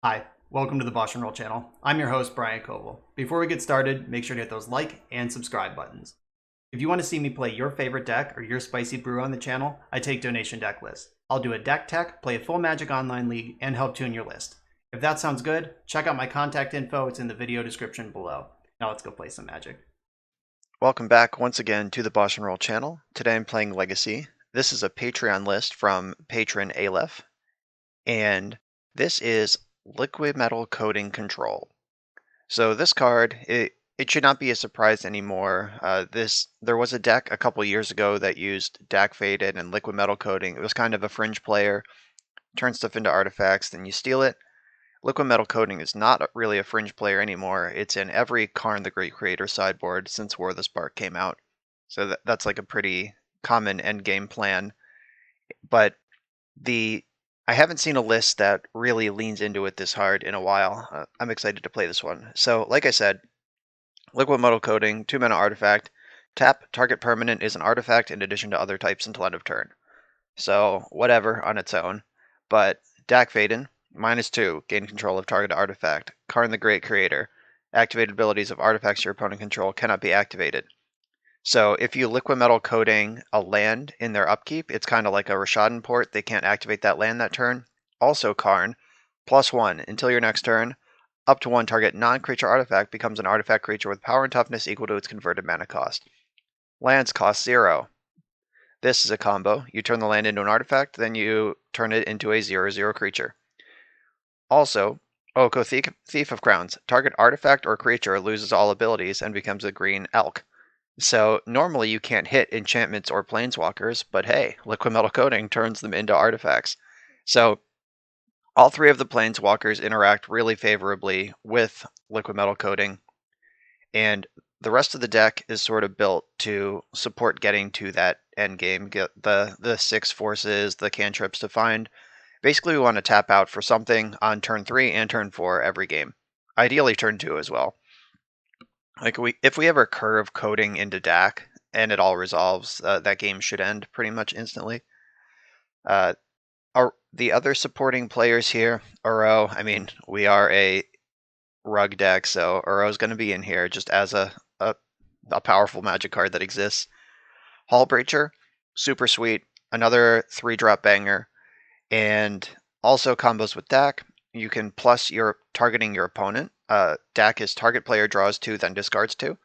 Hi, welcome to the BoshNRoll channel. I'm your host, Brian Koval. Before we get started, make sure to hit those like and subscribe buttons. If you want to see me play your favorite deck or your spicy brew on the channel, I take donation deck lists. I'll do a deck tech, play a full Magic Online League, and help tune your list. If that sounds good, check out my contact info. It's in the video description below. Now let's go play some Magic. Welcome back once again to the BoshNRoll channel. Today I'm playing Legacy. This is a Patreon list from patron Aleph, and this is Liquimetal Coding Control. So this card, it should not be a surprise anymore. There was a deck a couple years ago that used Dack Faded and Liquimetal Coding. It was kind of a fringe player, turn stuff into artifacts, then you steal it. Liquimetal Coding is not really a fringe player anymore. It's in every Karn the Great Creator sideboard since War of the Spark came out. So that's like a pretty common endgame plan. But I haven't seen a list that really leans into it this hard in a while. I'm excited to play this one. So like I said, Liquimetal Coding, 2-mana artifact. Tap, target permanent is an artifact in addition to other types until end of turn. So whatever on its own. But Dack Faded, -2, gain control of target artifact. Karn the Great Creator. Activated abilities of artifacts your opponent control cannot be activated. So if you Liquimetal Coding a land in their upkeep, it's kind of like a Rishadan port. They can't activate that land that turn. Also Karn, +1 until your next turn. Up to 1 target non-creature artifact becomes an artifact creature with power and toughness equal to its converted mana cost. Lands cost 0. This is a combo. You turn the land into an artifact, then you turn it into a 0/0 creature. Also, Oko Thief of Crowns. Target artifact or creature loses all abilities and becomes a green elk. So normally you can't hit enchantments or planeswalkers, but hey, Liquimetal Coding turns them into artifacts. So all three of the planeswalkers interact really favorably with Liquimetal Coding, and the rest of the deck is sort of built to support getting to that end game, get the 6 forces, the cantrips to find. Basically, we want to tap out for something on turn 3 and turn 4 every game. Ideally turn 2 as well. Like if we ever curve coding into Dack and it all resolves, that game should end pretty much instantly. The other supporting players here, Uro, I mean, we are a rug deck, so Uro's going to be in here just as a powerful magic card that exists. Hullbreacher, super sweet, another 3-drop banger, and also combos with Dack. You can plus your targeting your opponent. Dack is target player draws 2, then discards 2.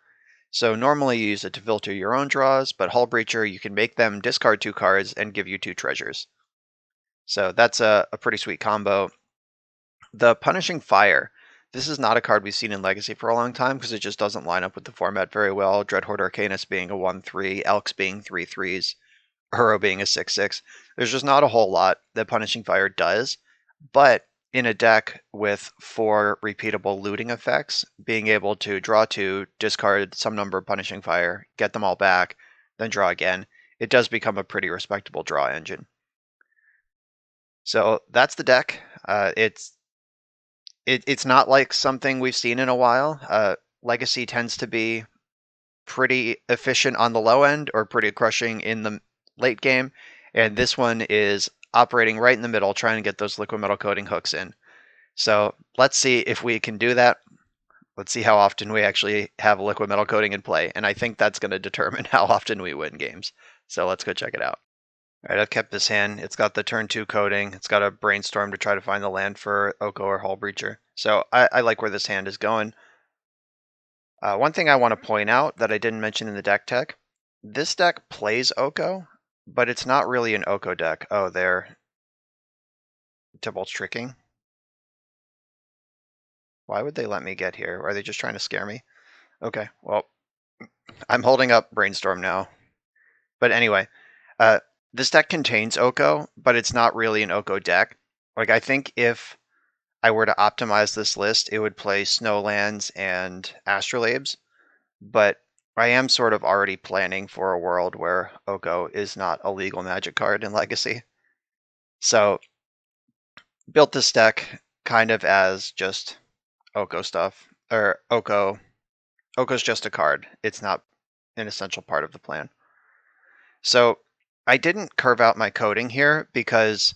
So normally you use it to filter your own draws, but Hullbreacher, you can make them discard 2 cards and give you 2 treasures. So that's a pretty sweet combo. The Punishing Fire. This is not a card we've seen in Legacy for a long time because it just doesn't line up with the format very well. Dreadhorde Arcanus being a 1/3, Elks being 3/3s, Uro being a 6/6. There's just not a whole lot that Punishing Fire does, but in a deck with 4 repeatable looting effects, being able to draw 2, discard some number of Punishing Fire, get them all back, then draw again, it does become a pretty respectable draw engine. So that's the deck. It's not like something we've seen in a while. Legacy tends to be pretty efficient on the low end or pretty crushing in the late game, and this one is operating right in the middle, trying to get those Liquimetal Coding hooks in. So let's see if we can do that. Let's see how often we actually have Liquimetal Coding in play, and I think that's going to determine how often we win games. So let's go check it out. All right, I've kept this hand. It's got the turn 2 coding. It's got a Brainstorm to try to find the land for Oko or Hullbreacher. So I like where this hand is going. One thing I want to point out that I didn't mention in the deck tech, this deck plays Oko, but it's not really an Oko deck. Oh, there. Tybalt's tricking. Why would they let me get here? Are they just trying to scare me? Okay, well, I'm holding up Brainstorm now. But anyway, this deck contains Oko, but it's not really an Oko deck. Like, I think if I were to optimize this list, it would play Snowlands and Astrolabes, but I am sort of already planning for a world where Oko is not a legal magic card in Legacy. So, built this deck kind of as just Oko stuff, or Oko's just a card. It's not an essential part of the plan. So, I didn't curve out my coding here because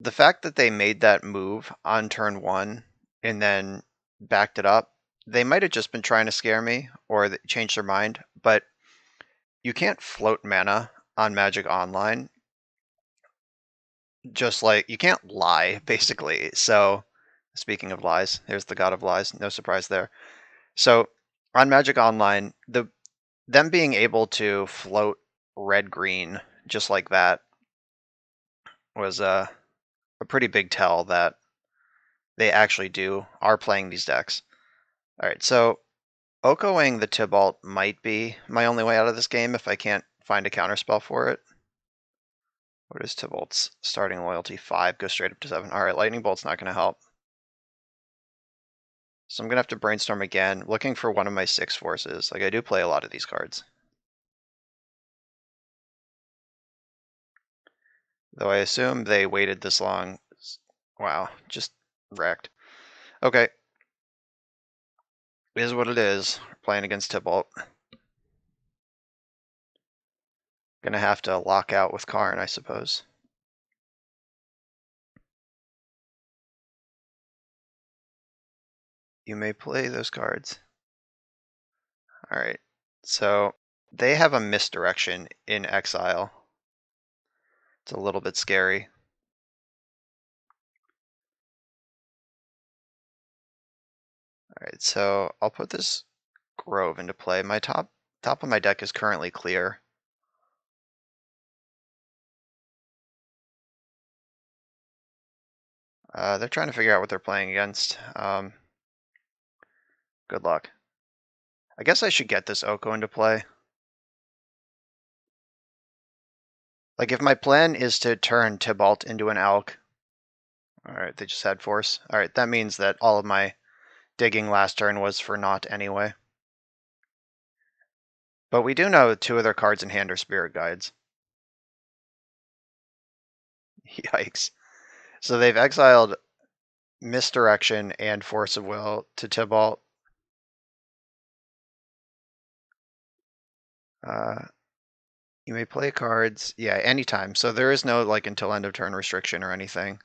the fact that they made that move on turn 1 and then backed it up, they might have just been trying to scare me or changed their mind, but you can't float mana on Magic Online. Just like you can't lie, basically. So, speaking of lies, here's the god of lies. No surprise there. So, on Magic Online, them being able to float red green just like that was a pretty big tell that they actually are playing these decks. All right, so Okoing the Tibalt might be my only way out of this game if I can't find a counterspell for it. What is Tibalt's starting loyalty? 5, go straight up to 7. All right, Lightning Bolt's not going to help. So I'm going to have to brainstorm again, looking for one of my 6 forces. Like, I do play a lot of these cards. Though I assume they waited this long. Wow, just wrecked. Okay. It is what it is. We're playing against Tibalt. Gonna have to lock out with Karn, I suppose. You may play those cards. Alright, so they have a misdirection in exile. It's a little bit scary. Alright, so I'll put this Grove into play. My top of my deck is currently clear. They're trying to figure out what they're playing against. Good luck. I guess I should get this Oko into play. Like, if my plan is to turn Tibalt into an Elk. Alright, they just had Force. Alright, that means that all of my digging last turn was for naught anyway. But we do know 2 of their cards in hand are Spirit Guides. Yikes. So they've exiled Misdirection and Force of Will to Tibalt. You may play cards, yeah, anytime. So there is no like until end of turn restriction or anything.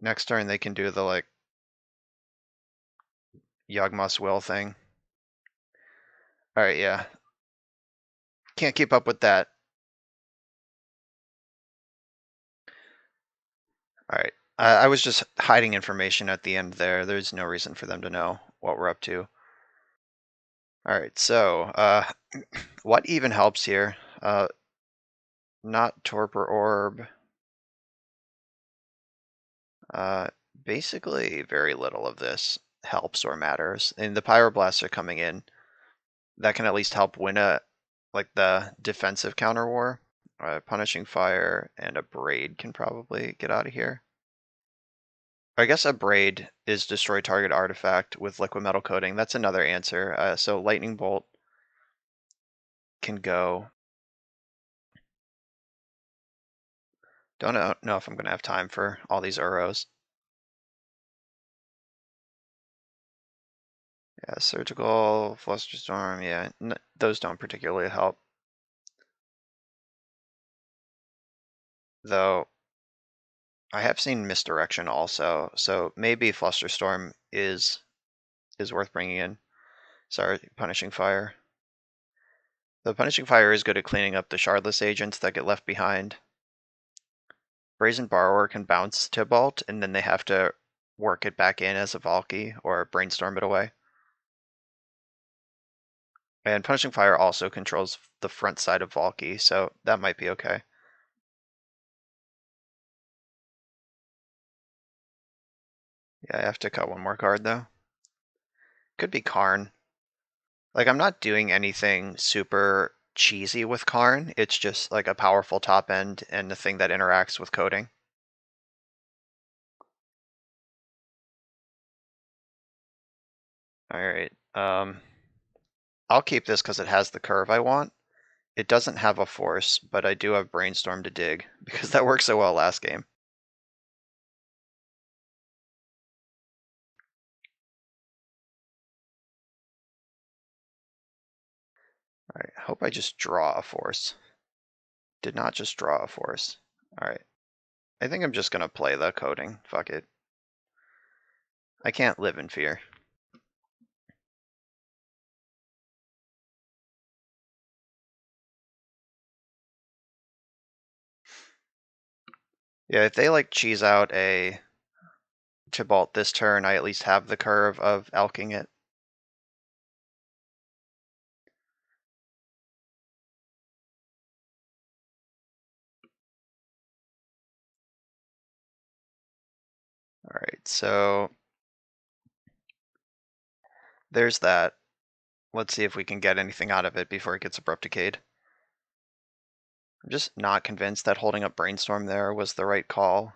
Next turn they can do the like Yawgmoth's Will thing. Alright, yeah. Can't keep up with that. Alright. I was just hiding information at the end there. There's no reason for them to know what we're up to. Alright, so what even helps here? Not Torpor Orb. Basically very little of this helps or matters. And the Pyroblasts are coming in. That can at least help win the defensive counter war. Punishing Fire and a Braid can probably get out of here. I guess a Braid is destroy target artifact with Liquimetal coating. That's another answer. So Lightning Bolt can go. Don't know if I'm going to have time for all these Uros. Yeah, Surgical, Flusterstorm, yeah, those don't particularly help. Though, I have seen Misdirection also, so maybe Flusterstorm is worth bringing in. Sorry, Punishing Fire. The Punishing Fire is good at cleaning up the Shardless agents that get left behind. Brazen Borrower can bounce Tibalt, and then they have to work it back in as a Valky or brainstorm it away. And Punishing Fire also controls the front side of Valky, so that might be okay. Yeah, I have to cut one more card though. Could be Karn. Like, I'm not doing anything super cheesy with Karn. It's just like a powerful top end and the thing that interacts with coding. Alright, I'll keep this because it has the curve I want. It doesn't have a force, but I do have Brainstorm to dig, because that worked so well last game. Alright, I hope I just draw a force. Did not just draw a force. Alright. I think I'm just gonna play the coding. Fuck it. I can't live in fear. Yeah, if they like cheese out a Tybalt this turn, I at least have the curve of alking it. Alright, so there's that. Let's see if we can get anything out of it before it gets abrupt decayed. I'm just not convinced that holding up Brainstorm there was the right call.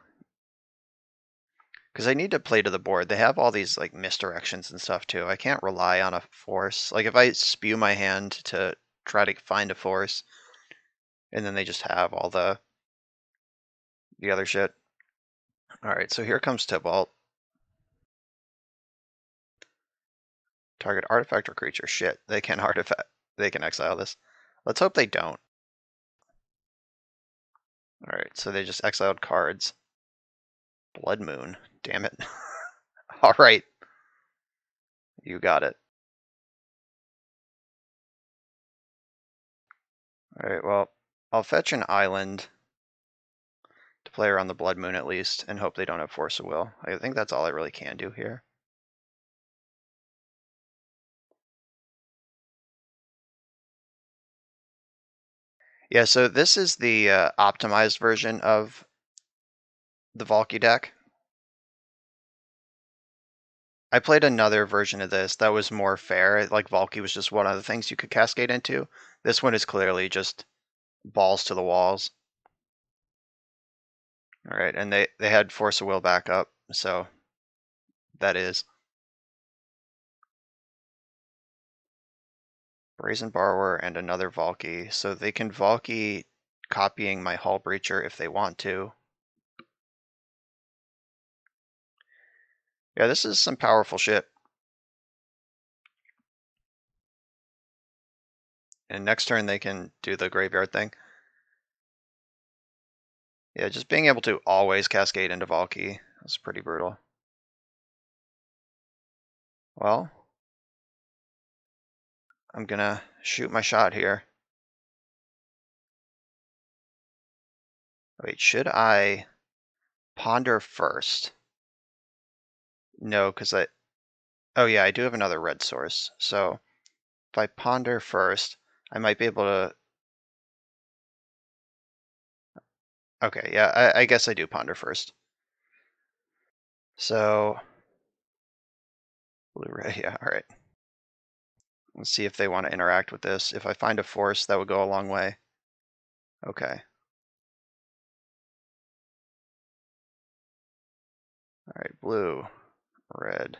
Because I need to play to the board. They have all these like misdirections and stuff too. I can't rely on a force. Like if I spew my hand to try to find a force, and then they just have all the other shit. Alright, so here comes Tybalt. Target artifact or creature. Shit, they can artifact. They can exile this. Let's hope they don't. Alright, so they just exiled cards. Blood Moon. Damn it. Alright. You got it. Alright, well, I'll fetch an island to play around the Blood Moon at least, and hope they don't have Force of Will. I think that's all I really can do here. Yeah, so this is the optimized version of the Valky deck. I played another version of this that was more fair. Like Valky was just one of the things you could cascade into. This one is clearly just balls to the walls. All right, and they had Force of Will back up, so that is. Brazen Borrower and another Valky, so they can Valky copying my Hull Breacher if they want to. Yeah, this is some powerful shit. And next turn they can do the graveyard thing. Yeah, just being able to always cascade into Valky is pretty brutal. Well, I'm gonna shoot my shot here. Wait, should I ponder first? No, because oh yeah, I do have another red source. So if I ponder first, I might be able to. Okay, yeah, I guess I do ponder first. So blue red, yeah, all right. Let's see if they want to interact with this. If I find a force, that would go a long way. Okay. All right, blue, red.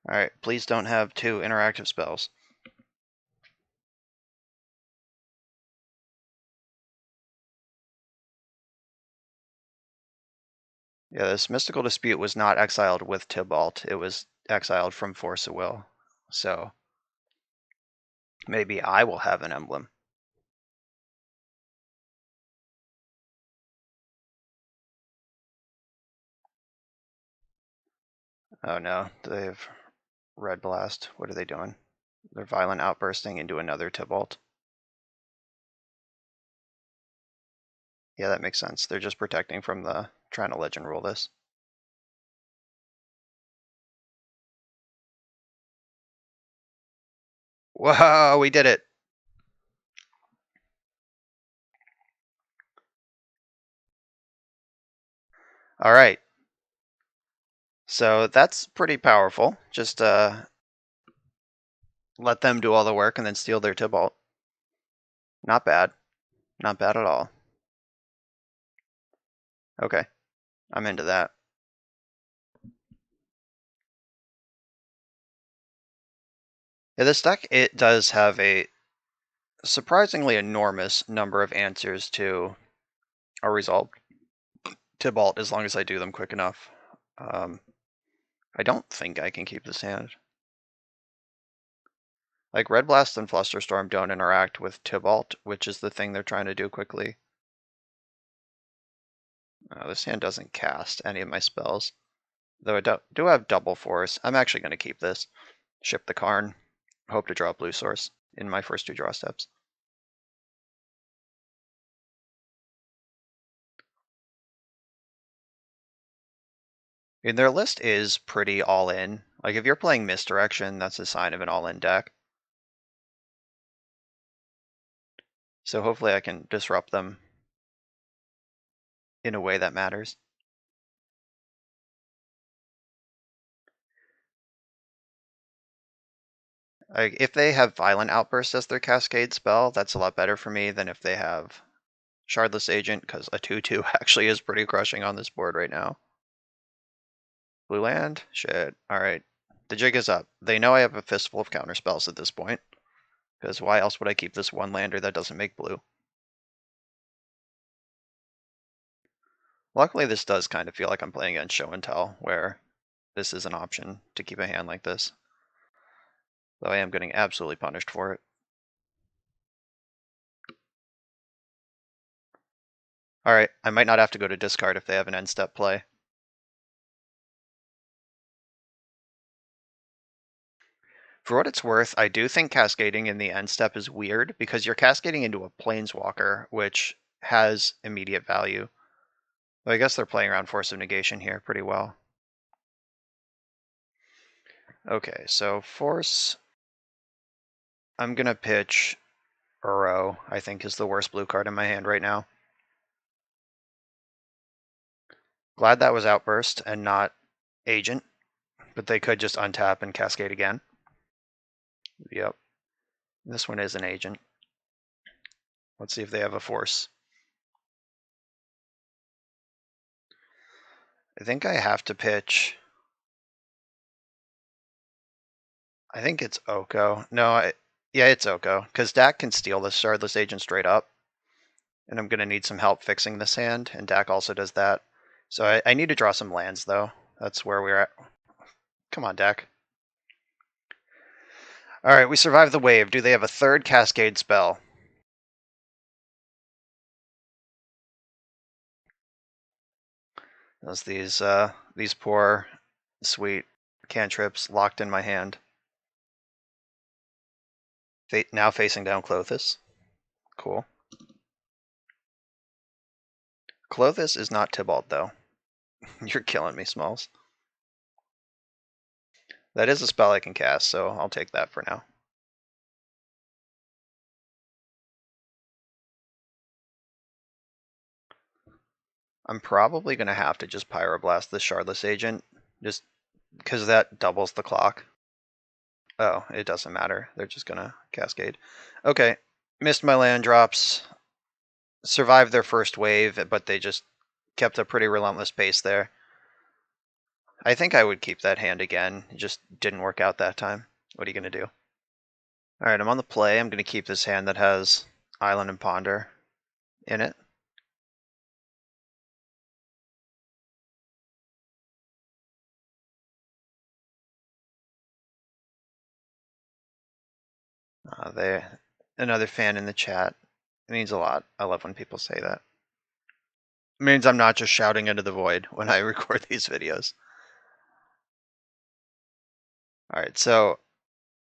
All right, please don't have two interactive spells. Yeah, this Mystical Dispute was not exiled with Tybalt. It was exiled from Force of Will. So maybe I will have an emblem. Oh no, they have Red Blast. What are they doing? They're Violent Outbursting into another Tybalt. Yeah, that makes sense. They're just protecting from the trying to legend rule this. Whoa, we did it. All right. So that's pretty powerful. Just let them do all the work and then steal their Tybalt. Not bad. Not bad at all. Okay. I'm into that. Yeah, this deck, it does have a surprisingly enormous number of answers to a result. Tybalt, as long as I do them quick enough. I don't think I can keep this hand. Like Red Blast and Flusterstorm don't interact with Tybalt, which is the thing they're trying to do quickly. This hand doesn't cast any of my spells, though I do have double force. I'm actually going to keep this. Ship the Karn. Hope to draw a blue source in my first 2 draw steps. And their list is pretty all-in. Like, if you're playing Misdirection, that's a sign of an all-in deck. So hopefully I can disrupt them in a way that matters. Like, if they have Violent Outburst as their Cascade spell, that's a lot better for me than if they have Shardless Agent, because a 2/2 actually is pretty crushing on this board right now. Blue land? Shit. Alright. The jig is up. They know I have a fistful of counterspells at this point, because why else would I keep this one lander that doesn't make blue? Luckily, this does kind of feel like I'm playing against Show and Tell, where this is an option to keep a hand like this. Though I am getting absolutely punished for it. Alright, I might not have to go to discard if they have an end step play. For what it's worth, I do think cascading in the end step is weird, because you're cascading into a Planeswalker, which has immediate value. Though I guess they're playing around Force of Negation here pretty well. Okay, so Force... I'm gonna pitch Uro, I think is the worst blue card in my hand right now. Glad that was Outburst and not Agent, but they could just untap and cascade again. Yep. This one is an Agent. Let's see if they have a Force. I think I have to pitch... I think it's Oko. No, yeah, it's Oko, because Dak can steal this Shardless Agent straight up. And I'm going to need some help fixing this hand, and Dak also does that. So I need to draw some lands, though. That's where we're at. Come on, Dak. Alright, we survived the wave. Do they have a third Cascade spell? As these poor, sweet cantrips locked in my hand. Now facing down Clothis. Cool. Clothis is not Tybalt, though. You're killing me, Smalls. That is a spell I can cast, so I'll take that for now. I'm probably going to have to just Pyroblast this Shardless Agent, just because that doubles the clock. Oh, it doesn't matter. They're just going to cascade. Okay, missed my land drops. Survived their first wave, but they just kept a pretty relentless pace there. I think I would keep that hand again. It just didn't work out that time. What are you going to do? Alright, I'm on the play. I'm going to keep this hand that has Island and Ponder in it. Another fan in the chat. It means a lot. I love when people say that. It means I'm not just shouting into the void when I record these videos. Alright, so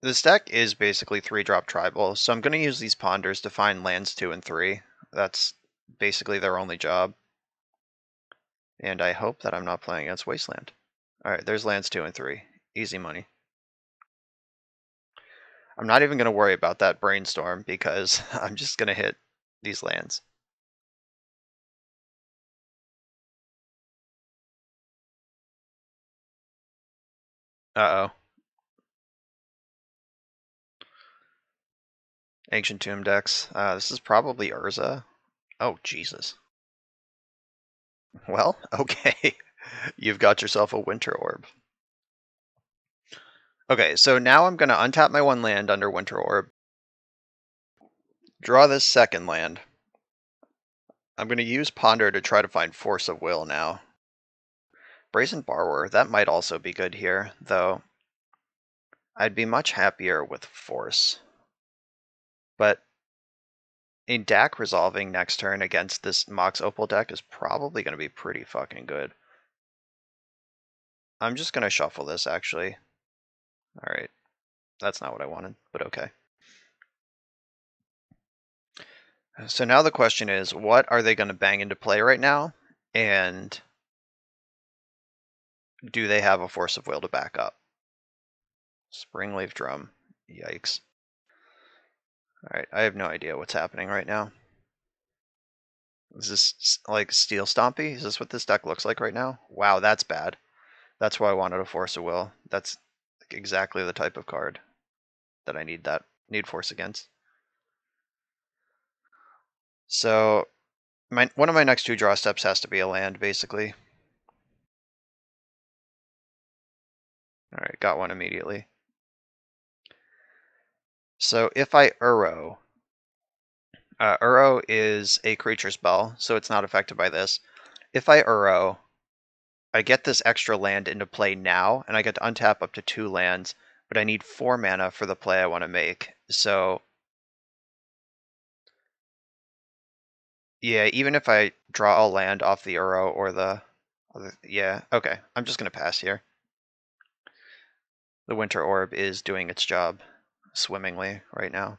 this deck is basically 3-drop tribal, so I'm going to use these Ponders to find lands 2 and 3. That's basically their only job. And I hope that I'm not playing against Wasteland. Alright, there's lands 2 and 3. Easy money. I'm not even going to worry about that Brainstorm, because I'm just going to hit these lands. Uh-oh. Ancient Tomb decks. This is probably Urza. Oh, Jesus. Well, okay. You've got yourself a Winter Orb. Okay, so now I'm going to untap my one land under Winter Orb. Draw this second land. I'm going to use Ponder to try to find Force of Will now. Brazen Borrower, that might also be good here, though I'd be much happier with Force. But a DAC resolving next turn against this Mox Opal deck is probably going to be pretty fucking good. I'm just going to shuffle this, actually. Alright, that's not what I wanted, but okay. So now the question is, what are they going to bang into play right now? And do they have a Force of Will to back up? Springleaf Drum. Yikes. Alright, I have no idea what's happening right now. Is this like Steel Stompy? Is this what this deck looks like right now? Wow, that's bad. That's why I wanted a Force of Will. That's like exactly the type of card that I need Force against. So one of my next 2 draw steps has to be a land, basically. Alright, got one immediately. So if I Uro is a creature spell, so it's not affected by this. If I Uro, I get this extra land into play now, and I get to untap up to 2 lands, but I need 4 mana for the play I want to make. So yeah, even if I draw a land off the Uro or the other, yeah, okay, I'm just gonna pass here. The Winter Orb is doing its job swimmingly right now.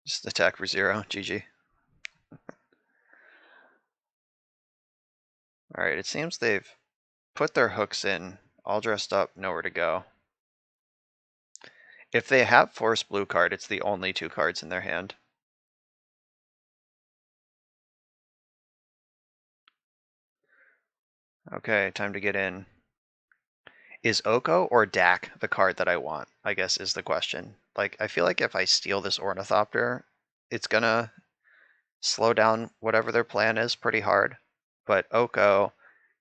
Just attack for 0, GG. Alright, it seems they've put their hooks in, all dressed up, nowhere to go. If they have Force Blue card, it's the only 2 cards in their hand. Okay, time to get in. Is Oko or Dak the card that I want, I guess is the question. Like, I feel like if I steal this Ornithopter, it's gonna slow down whatever their plan is pretty hard. But Oko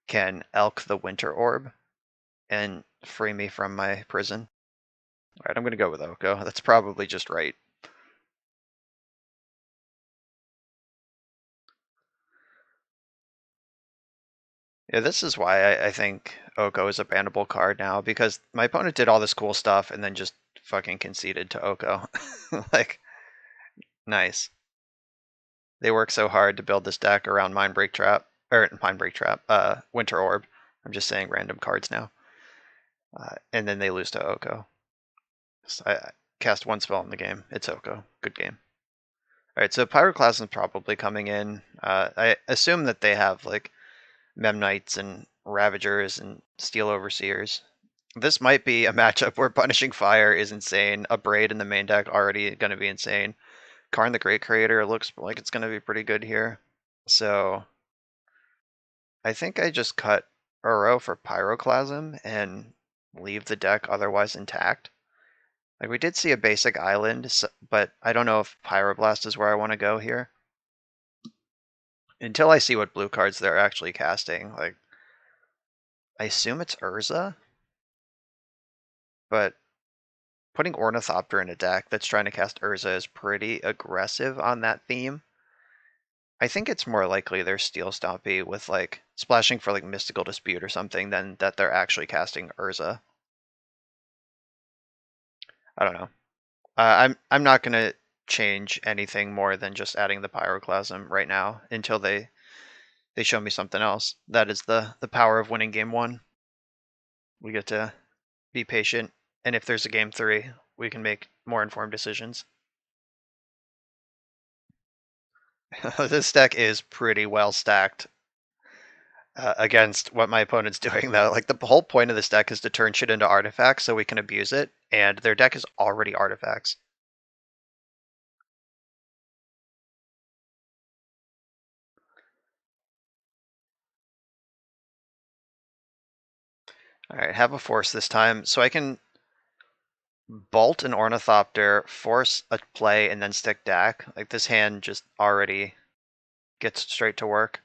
can Elk the Winter Orb and free me from my prison. Alright, I'm gonna go with Oko. That's probably just right. Yeah, this is why I think Oko is a bannable card now, because my opponent did all this cool stuff and then just fucking conceded to Oko. Like, nice. They work so hard to build this deck around Mindbreak Trap, Winter Orb. I'm just saying random cards now. And then they lose to Oko. So I cast 1 spell in the game. It's Oko. Good game. Alright, so Pyroclasm is probably coming in. I assume that they have like Memnites and Ravagers and Steel Overseers. This might be a matchup where Punishing Fire is insane. A Braid in the main deck already going to be insane. Karn the Great Creator looks like it's going to be pretty good here. So I think I just cut Uro for Pyroclasm and leave the deck otherwise intact. Like, we did see a basic island, but I don't know if Pyroblast is where I want to go here. Until I see what blue cards they're actually casting. Like, I assume it's Urza, but putting Ornithopter in a deck that's trying to cast Urza is pretty aggressive on that theme. I think it's more likely they're Steel Stompy with like splashing for like Mystical Dispute or something than that they're actually casting Urza. I don't know. I'm not gonna change anything more than just adding the Pyroclasm right now until they show me something else. That is the power of winning game 1. We get to be patient, and if there's a game 3, we can make more informed decisions. This deck is pretty well stacked against what my opponent's doing, though. Like, the whole point of this deck is to turn shit into artifacts so we can abuse it, and their deck is already artifacts. Alright, have a Force this time, so I can bolt an Ornithopter, force a play, and then stick Dak. Like, this hand just already gets straight to work.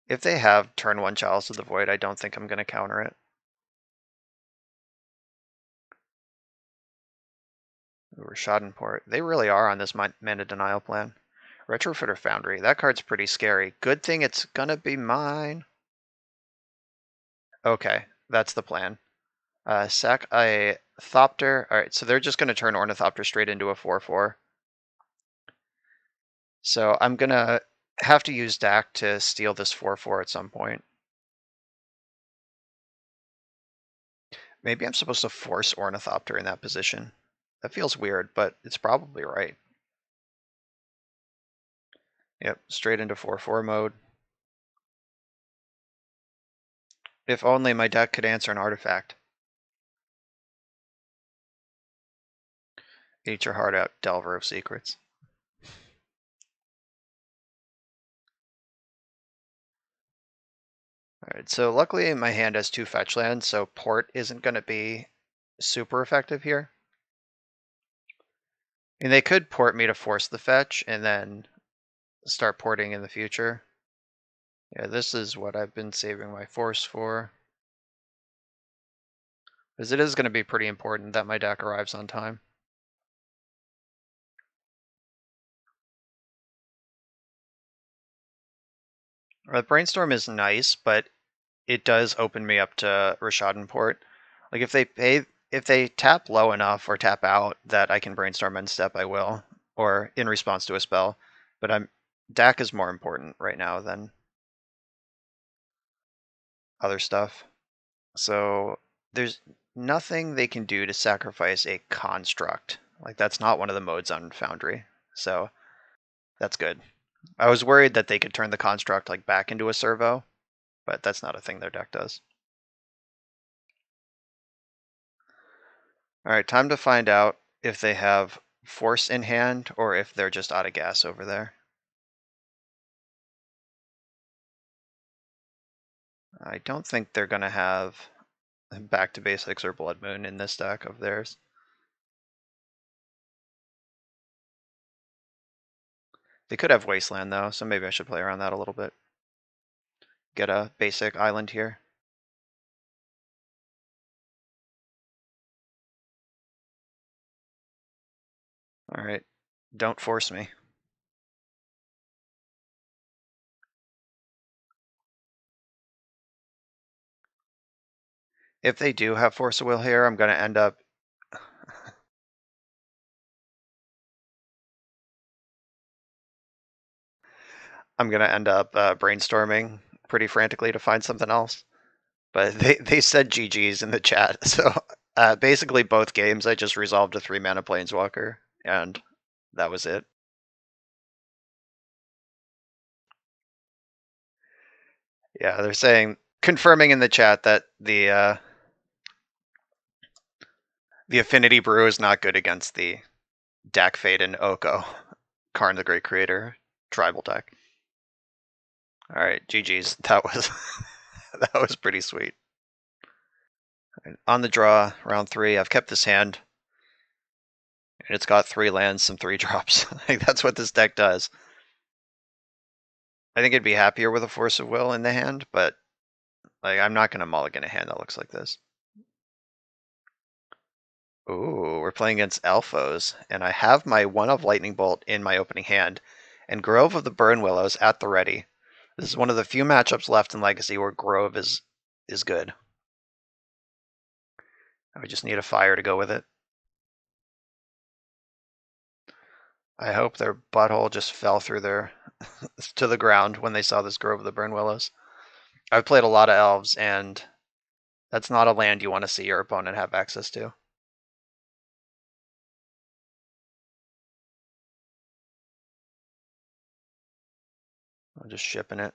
If they have turn 1 Chalice of the Void, I don't think I'm going to counter it. Ooh, Schadenport. They really are on this mana denial plan. Retrofitter Foundry. That card's pretty scary. Good thing it's gonna be mine. Okay, that's the plan. Sack a Thopter. Alright, so they're just going to turn Ornithopter straight into a 4/4. So I'm going to have to use Dak to steal this 4/4 at some point. Maybe I'm supposed to force Ornithopter in that position. That feels weird, but it's probably right. Yep, straight into 4/4 mode. If only my deck could answer an artifact. Eat your heart out, Delver of Secrets. Alright, so luckily my hand has 2 fetch lands, so Port isn't going to be super effective here. And they could port me to force the fetch and then start porting in the future. Yeah, this is what I've been saving my force for. Because it is going to be pretty important that my deck arrives on time. Brainstorm is nice, but it does open me up to Rishadan port. Like if they tap low enough or tap out that I can brainstorm end step, I will, or in response to a spell. But DAC is more important right now than other stuff. So there's nothing they can do to sacrifice a construct. Like that's not one of the modes on Foundry. So that's good. I was worried that they could turn the construct like back into a servo, but that's not a thing their deck does. All right, time to find out if they have force in hand or if they're just out of gas over there. I don't think they're going to have Back to Basics or Blood Moon in this deck of theirs. They could have Wasteland though, so maybe I should play around that a little bit. Get a basic island here. All right, don't force me. If they do have Force of Will here, I'm going to end up brainstorming pretty frantically to find something else. But they said GG's in the chat, so basically both games I just resolved a 3-mana Planeswalker, and that was it. Yeah, they're saying, confirming in the chat that the Affinity Brew is not good against the Dak Fade and Oko, Karn the Great Creator tribal deck. All right, GG's. That was that was pretty sweet. On the draw, round 3, I've kept this hand. And it's got 3 lands, some 3-drops. Like, that's what this deck does. I think it'd be happier with a Force of Will in the hand, but like I'm not going to mulligan a hand that looks like this. Ooh, we're playing against Elfos, and I have my 1 of Lightning Bolt in my opening hand, and Grove of the Burn Willows at the ready. This is one of the few matchups left in Legacy where Grove is good. I just need a fire to go with it. I hope their butthole just fell through their to the ground when they saw this Grove of the Burn Willows. I've played a lot of elves, and that's not a land you want to see your opponent have access to. I'm just shipping it.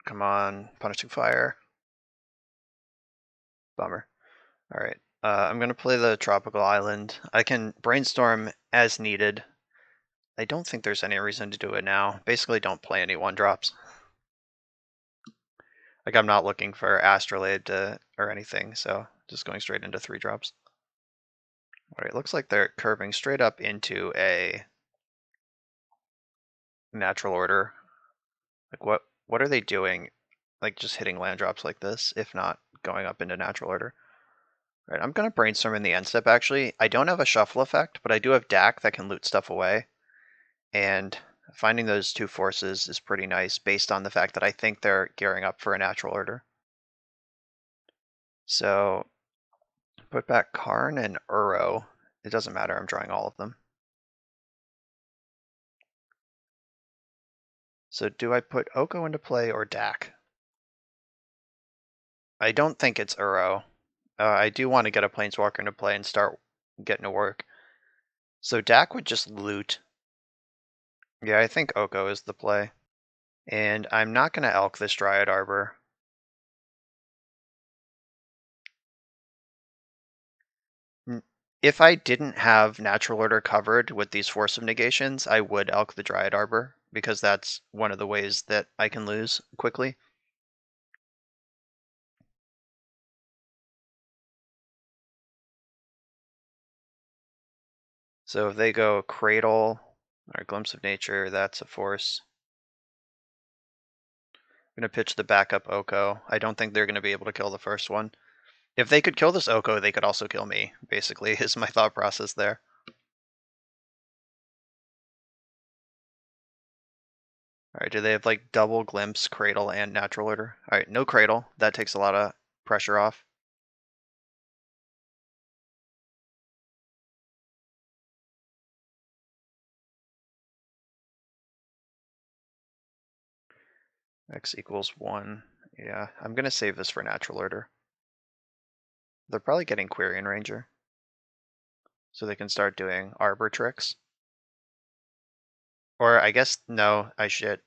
Come on, Punishing Fire. Bummer. All right. I'm going to play the Tropical Island. I can brainstorm as needed. I don't think there's any reason to do it now. Basically, don't play any 1-drops. Like, I'm not looking for Astrolabe or anything, so just going straight into 3-drops. All right, looks like they're curving straight up into a natural order. Like, what are they doing? Like, just hitting land drops like this, if not going up into natural order. All right, I'm going to brainstorm in the end step, actually. I don't have a shuffle effect, but I do have DAC that can loot stuff away. And finding those 2 forces is pretty nice based on the fact that I think they're gearing up for a natural order. So put back Karn and Uro. It doesn't matter, I'm drawing all of them. So do I put Oko into play or Dak? I don't think it's Uro. I do want to get a Planeswalker into play and start getting to work. So Dak would just loot. Yeah, I think Oko is the play. And I'm not going to Elk this Dryad Arbor. If I didn't have Natural Order covered with these Force of Negations, I would Elk the Dryad Arbor, because that's one of the ways that I can lose quickly. So if they go Cradle or Glimpse of Nature, that's a force. I'm going to pitch the backup Oko. I don't think they're going to be able to kill the first one. If they could kill this Oko, they could also kill me, basically, is my thought process there. Alright, do they have like double Glimpse, Cradle, and Natural Order? Alright, no Cradle. That takes a lot of pressure off. X equals 1. Yeah, I'm going to save this for Natural Order. They're probably getting Quirion Ranger, so they can start doing Arbor tricks. Or I guess, no,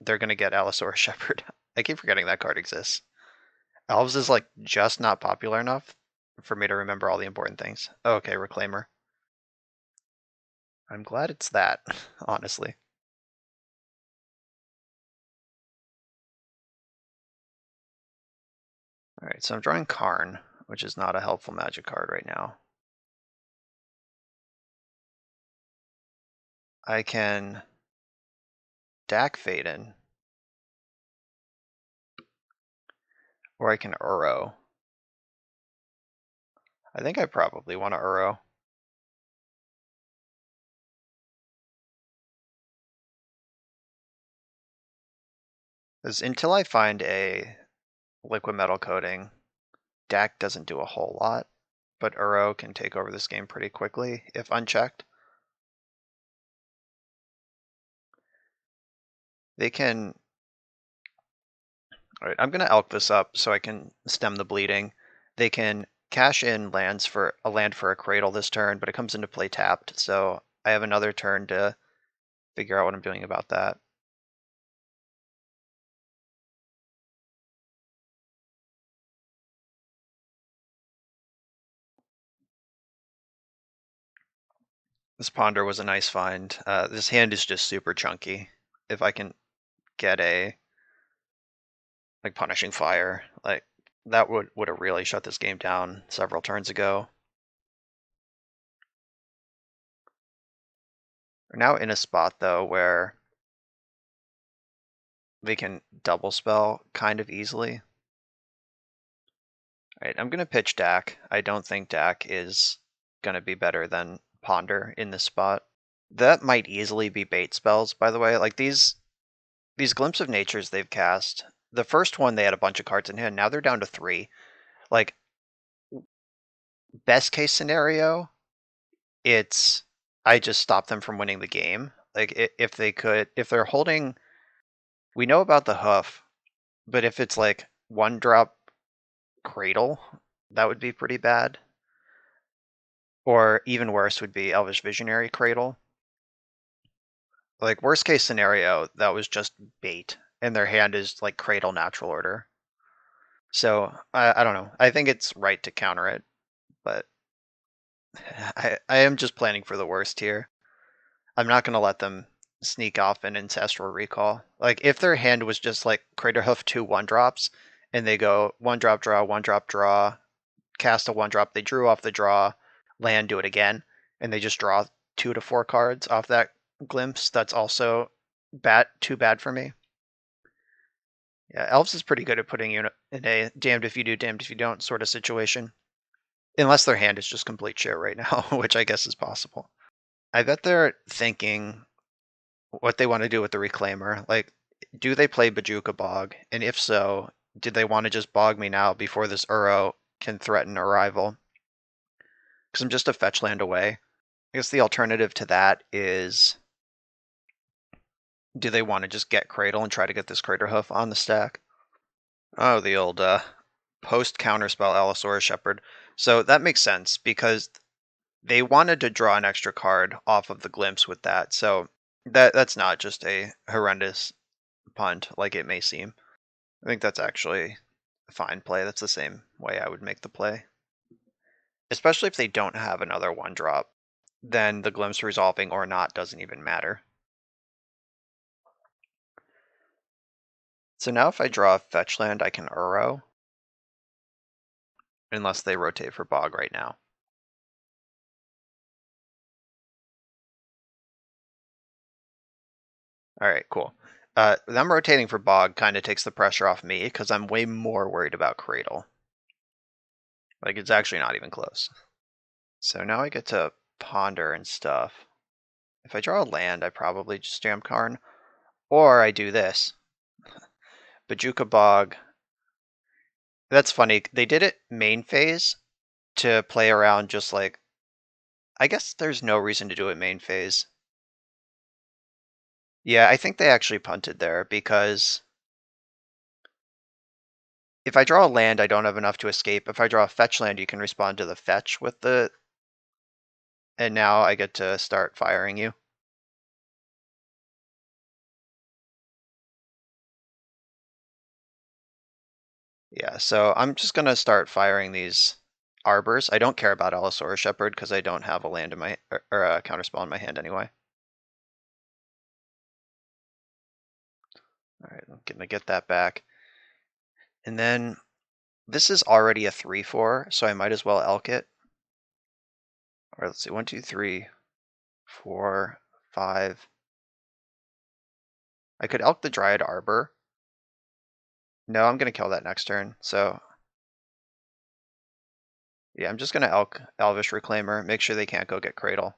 they're going to get Allosaurus Shepherd. I keep forgetting that card exists. Elves is like just not popular enough for me to remember all the important things. Oh, okay, Reclaimer. I'm glad it's that, honestly. Alright, so I'm drawing Karn, which is not a helpful Magic card right now. I can Dak Faden, or I can Uro. I think I probably want to Uro. Because until I find a Liquimetal coating, Dak doesn't do a whole lot, but Uro can take over this game pretty quickly if unchecked. They can... Alright, I'm going to Elk this up so I can stem the bleeding. They can cash in land for a Cradle this turn, but it comes into play tapped, so I have another turn to figure out what I'm doing about that. This Ponder was a nice find. This hand is just super chunky. If I can get a like Punishing Fire, like that would have really shut this game down several turns ago. We're now in a spot though where they can double spell kind of easily. Alright, I'm gonna pitch Dak. I don't think Dak is gonna be better than Ponder in this spot. That might easily be bait spells, by the way. Like these Glimpse of Natures they've cast. The first one they had a bunch of cards in hand, now they're down to 3. Like, best case scenario, it's I just stop them from winning the game. Like if they're holding, we know about the hoof, but if it's like 1-drop Cradle, that would be pretty bad. Or even worse would be Elvish Visionary Cradle. Like worst case scenario, that was just bait, and their hand is like Cradle Natural Order. So I don't know. I think it's right to counter it, but I am just planning for the worst here. I'm not going to let them sneak off an Ancestral Recall. Like, if their hand was just like Craterhoof 2 1-drops, and they go 1-drop draw, 1-drop draw, cast a 1-drop, they drew off the draw, land, do it again, and they just draw 2 to 4 cards off that Glimpse, that's also too bad for me. Yeah, Elves is pretty good at putting you in a damned if you do, damned if you don't sort of situation. Unless their hand is just complete shit right now, which I guess is possible. I bet they're thinking what they want to do with the Reclaimer. Like, do they play Bajuka Bog? And if so, did they want to just bog me now before this Uro can threaten arrival. Because I'm just a fetch land away. I guess the alternative to that is, do they want to just get Cradle and try to get this Crater Hoof on the stack? Oh, the old post counterspell Allosaurus Shepherd. So that makes sense because they wanted to draw an extra card off of the Glimpse with that. So that's not just a horrendous punt like it may seem. I think that's actually a fine play. That's the same way I would make the play. Especially if they don't have another 1-drop, then the Glimpse resolving or not doesn't even matter. So now if I draw a fetch land, I can Uro. Unless they rotate for Bog right now. Alright, cool. Them rotating for Bog kind of takes the pressure off me because I'm way more worried about Cradle. Like, it's actually not even close. So now I get to ponder and stuff. If I draw a land, I probably just jam Karn. Or I do this. Bajuka Bog. That's funny. They did it main phase to play around just like... I guess there's no reason to do it main phase. Yeah, I think they actually punted there because if I draw a land, I don't have enough to escape. If I draw a fetch land, you can respond to the fetch with the... And now I get to start firing you. Yeah, so I'm just going to start firing these Arbors. I don't care about Allosaurus Shepherd because I don't have a land in my... or a counterspell in my hand anyway. Alright, I'm going to get that back. And then this is already a 3/4, so I might as well elk it. Or let's see, 1, 2, 3, 4, 5. I could elk the Dryad Arbor. No, I'm going to kill that next turn, so... Yeah, I'm just going to elk Elvish Reclaimer, make sure they can't go get Cradle.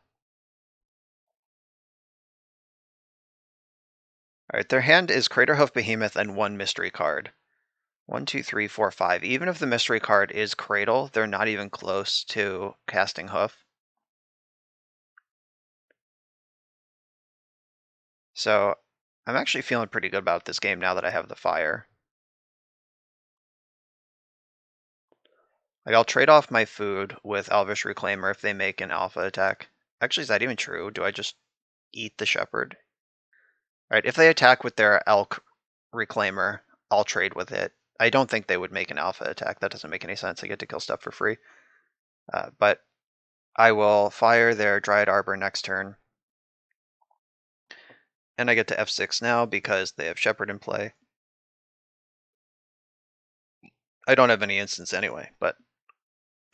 Alright, their hand is Craterhoof Behemoth and 1 mystery card. 1, 2, 3, 4, 5. Even if the mystery card is Cradle, they're not even close to casting Hoof. So I'm actually feeling pretty good about this game now that I have the fire. Like, I'll trade off my food with Elvish Reclaimer if they make an alpha attack. Actually, is that even true? Do I just eat the Shepherd? Alright, if they attack with their Elk Reclaimer, I'll trade with it. I don't think they would make an alpha attack. That doesn't make any sense. I get to kill stuff for free. But I will fire their Dryad Arbor next turn. And I get to F6 now because they have Shepherd in play. I don't have any instants anyway, but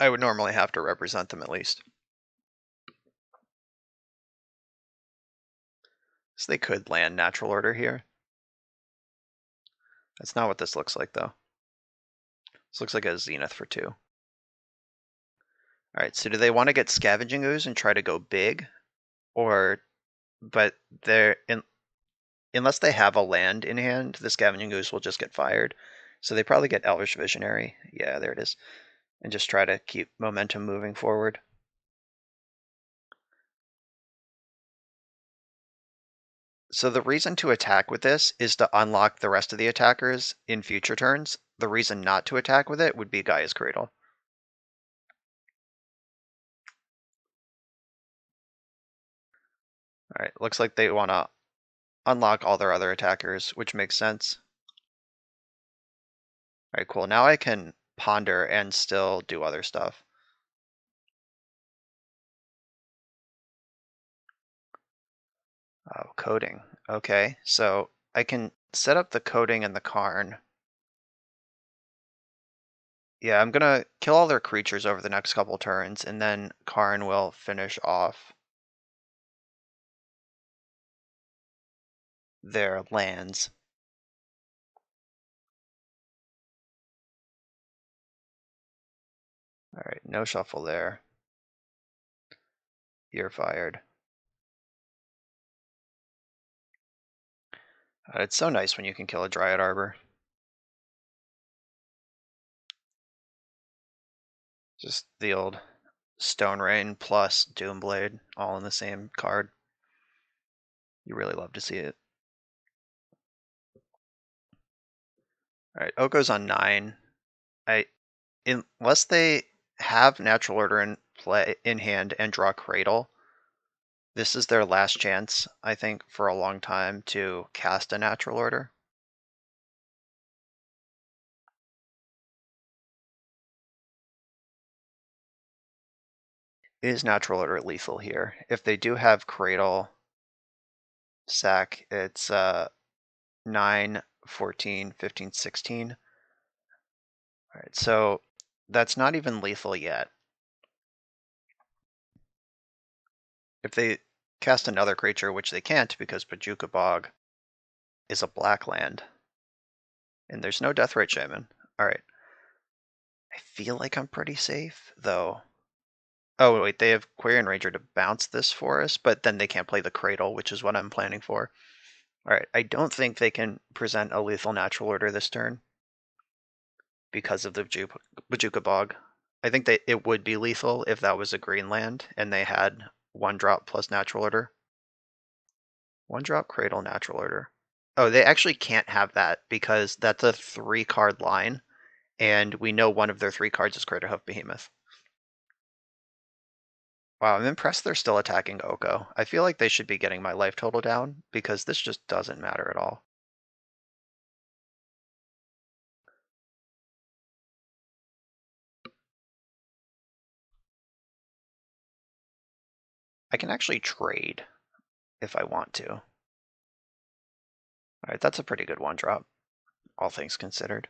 I would normally have to represent them at least. So they could land Natural Order here. That's not what this looks like, though. This looks like a Zenith for 2. Alright, so do they want to get Scavenging Ooze and try to go big? Or... But they're... Unless they have a land in hand, the Scavenging Ooze will just get fired. So they probably get Elvish Visionary. Yeah, there it is. And just try to keep momentum moving forward. So the reason to attack with this is to unlock the rest of the attackers in future turns. The reason not to attack with it would be Gaia's Cradle. Alright, looks like they want to unlock all their other attackers, which makes sense. Alright, cool. Now I can ponder and still do other stuff. Oh, coding. Okay, so I can set up the coding and the Karn. Yeah, I'm gonna kill all their creatures over the next couple turns, and then Karn will finish off their lands. Alright, no shuffle there. You're fired. It's so nice when you can kill a Dryad Arbor. Just the old Stone Rain plus Doomblade all in the same card. You really love to see it. Alright, Oko's on 9. Unless they have Natural Order in play in hand and draw Cradle, this is their last chance, I think, for a long time to cast a Natural Order. Is Natural Order lethal here? If they do have Cradle, sack, it's 9, 14, 15, 16. Alright, so that's not even lethal yet. If they cast another creature, which they can't because Bojuka Bog is a black land, and there's no Deathrite Shaman. Alright. I feel like I'm pretty safe, though. Oh, wait, they have Quarian Ranger to bounce this for us, but then they can't play the Cradle, which is what I'm planning for. Alright, I don't think they can present a lethal Natural Order this turn because of the Bojuka Bog. I think it would be lethal if that was a green land and they had 1-drop plus Natural Order. 1-drop Cradle Natural Order. Oh, they actually can't have that because that's a 3-card line, and we know one of their 3 cards is Craterhoof Behemoth. Wow, I'm impressed they're still attacking Oko. I feel like they should be getting my life total down because this just doesn't matter at all. I can actually trade if I want to. Alright, that's a pretty good 1-drop, all things considered.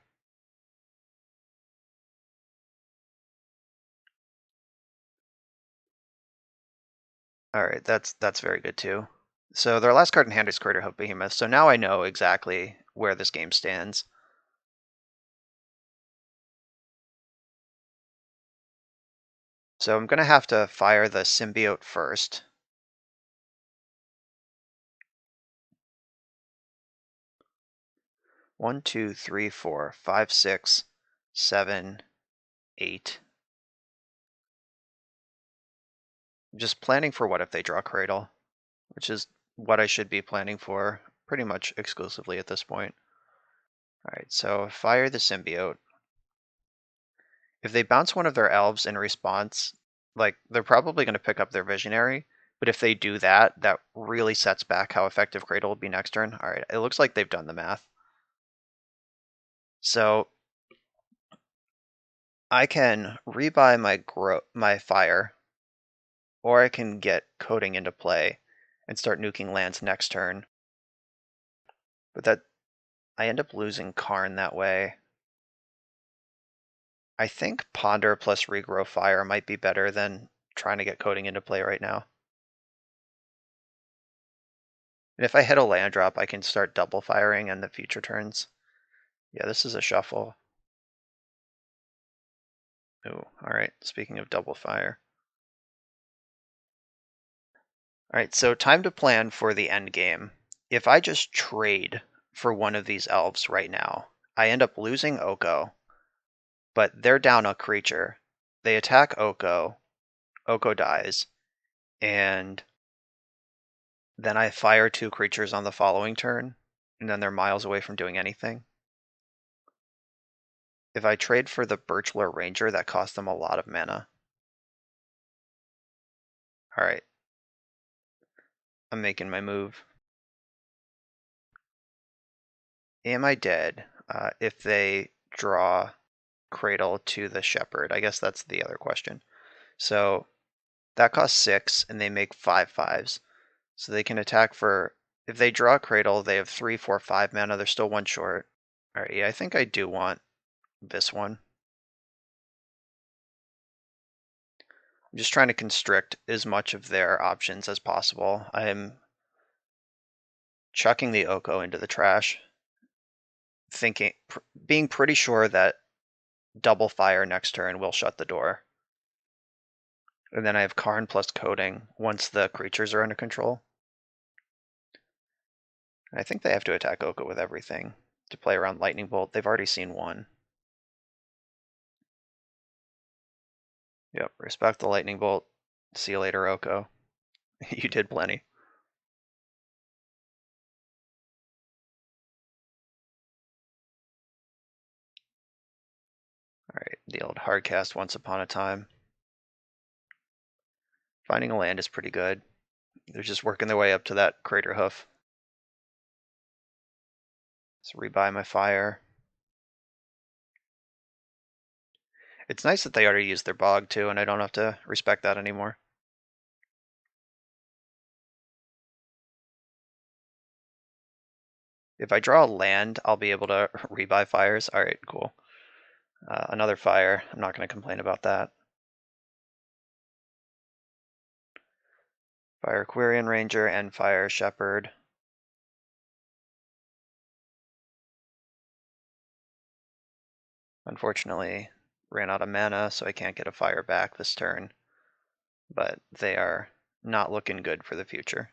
Alright, that's very good too. So their last card in hand is Craterhoof Behemoth, so now I know exactly where this game stands. So I'm going to have to fire the Symbiote first. One, two, three, four, five, 6, 7, 8. Just planning for what if they draw Cradle, which is what I should be planning for pretty much exclusively at this point. Alright, so fire the Symbiote. If they bounce one of their elves in response, like, they're probably going to pick up their Visionary, but if they do that, that really sets back how effective Cradle will be next turn. Alright, it looks like they've done the math. So I can rebuy my fire, or I can get Coding into play and start nuking lands next turn. But that I end up losing Karn that way. I think Ponder plus Regrow Fire might be better than trying to get Coding into play right now. And if I hit a land drop, I can start double firing in the future turns. Yeah, this is a shuffle. Oh, alright, speaking of double fire. Alright, so time to plan for the end game. If I just trade for one of these elves right now, I end up losing Oko, but they're down a creature. They attack Oko, Oko dies, and then I fire 2 creatures on the following turn, and then they're miles away from doing anything. If I trade for the Birchler Ranger, that costs them a lot of mana. Alright. I'm making my move. Am I dead if they draw Cradle to the Shepherd? I guess that's the other question. So that costs 6, and they make 5/5s. So they can attack for... If they draw Cradle, they have 3, 4, 5 mana. They're still 1 short. Alright, yeah, I think I do want this one. I'm just trying to constrict as much of their options as possible. I'm chucking the Oko into the trash, being pretty sure that double fire next turn will shut the door. And then I have Karn plus Coding once the creatures are under control. I think they have to attack Oko with everything to play around Lightning Bolt. They've already seen one. Yep, respect the lightning bolt. See you later, Oko. You did plenty. Alright, the old hard cast once upon a time. Finding a land is pretty good. They're just working their way up to that crater hoof. So rebuy my fire. It's nice that they already used their bog too, and I don't have to respect that anymore. If I draw a land, I'll be able to rebuy fires. Alright, cool. Another fire. I'm not going to complain about that. Fire Quirion Ranger and Fire Shepherd. Unfortunately, ran out of mana, so I can't get a fire back this turn. But they are not looking good for the future.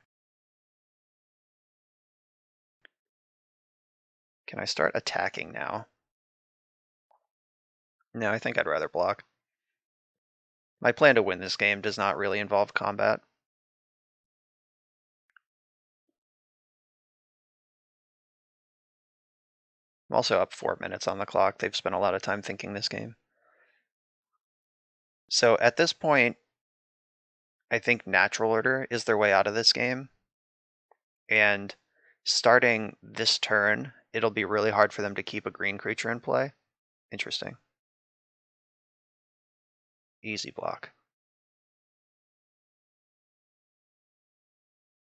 Can I start attacking now? No, I think I'd rather block. My plan to win this game does not really involve combat. I'm also up 4 minutes on the clock. They've spent a lot of time thinking this game. So at this point, I think natural order is their way out of this game. And starting this turn, it'll be really hard for them to keep a green creature in play. Interesting. Easy block.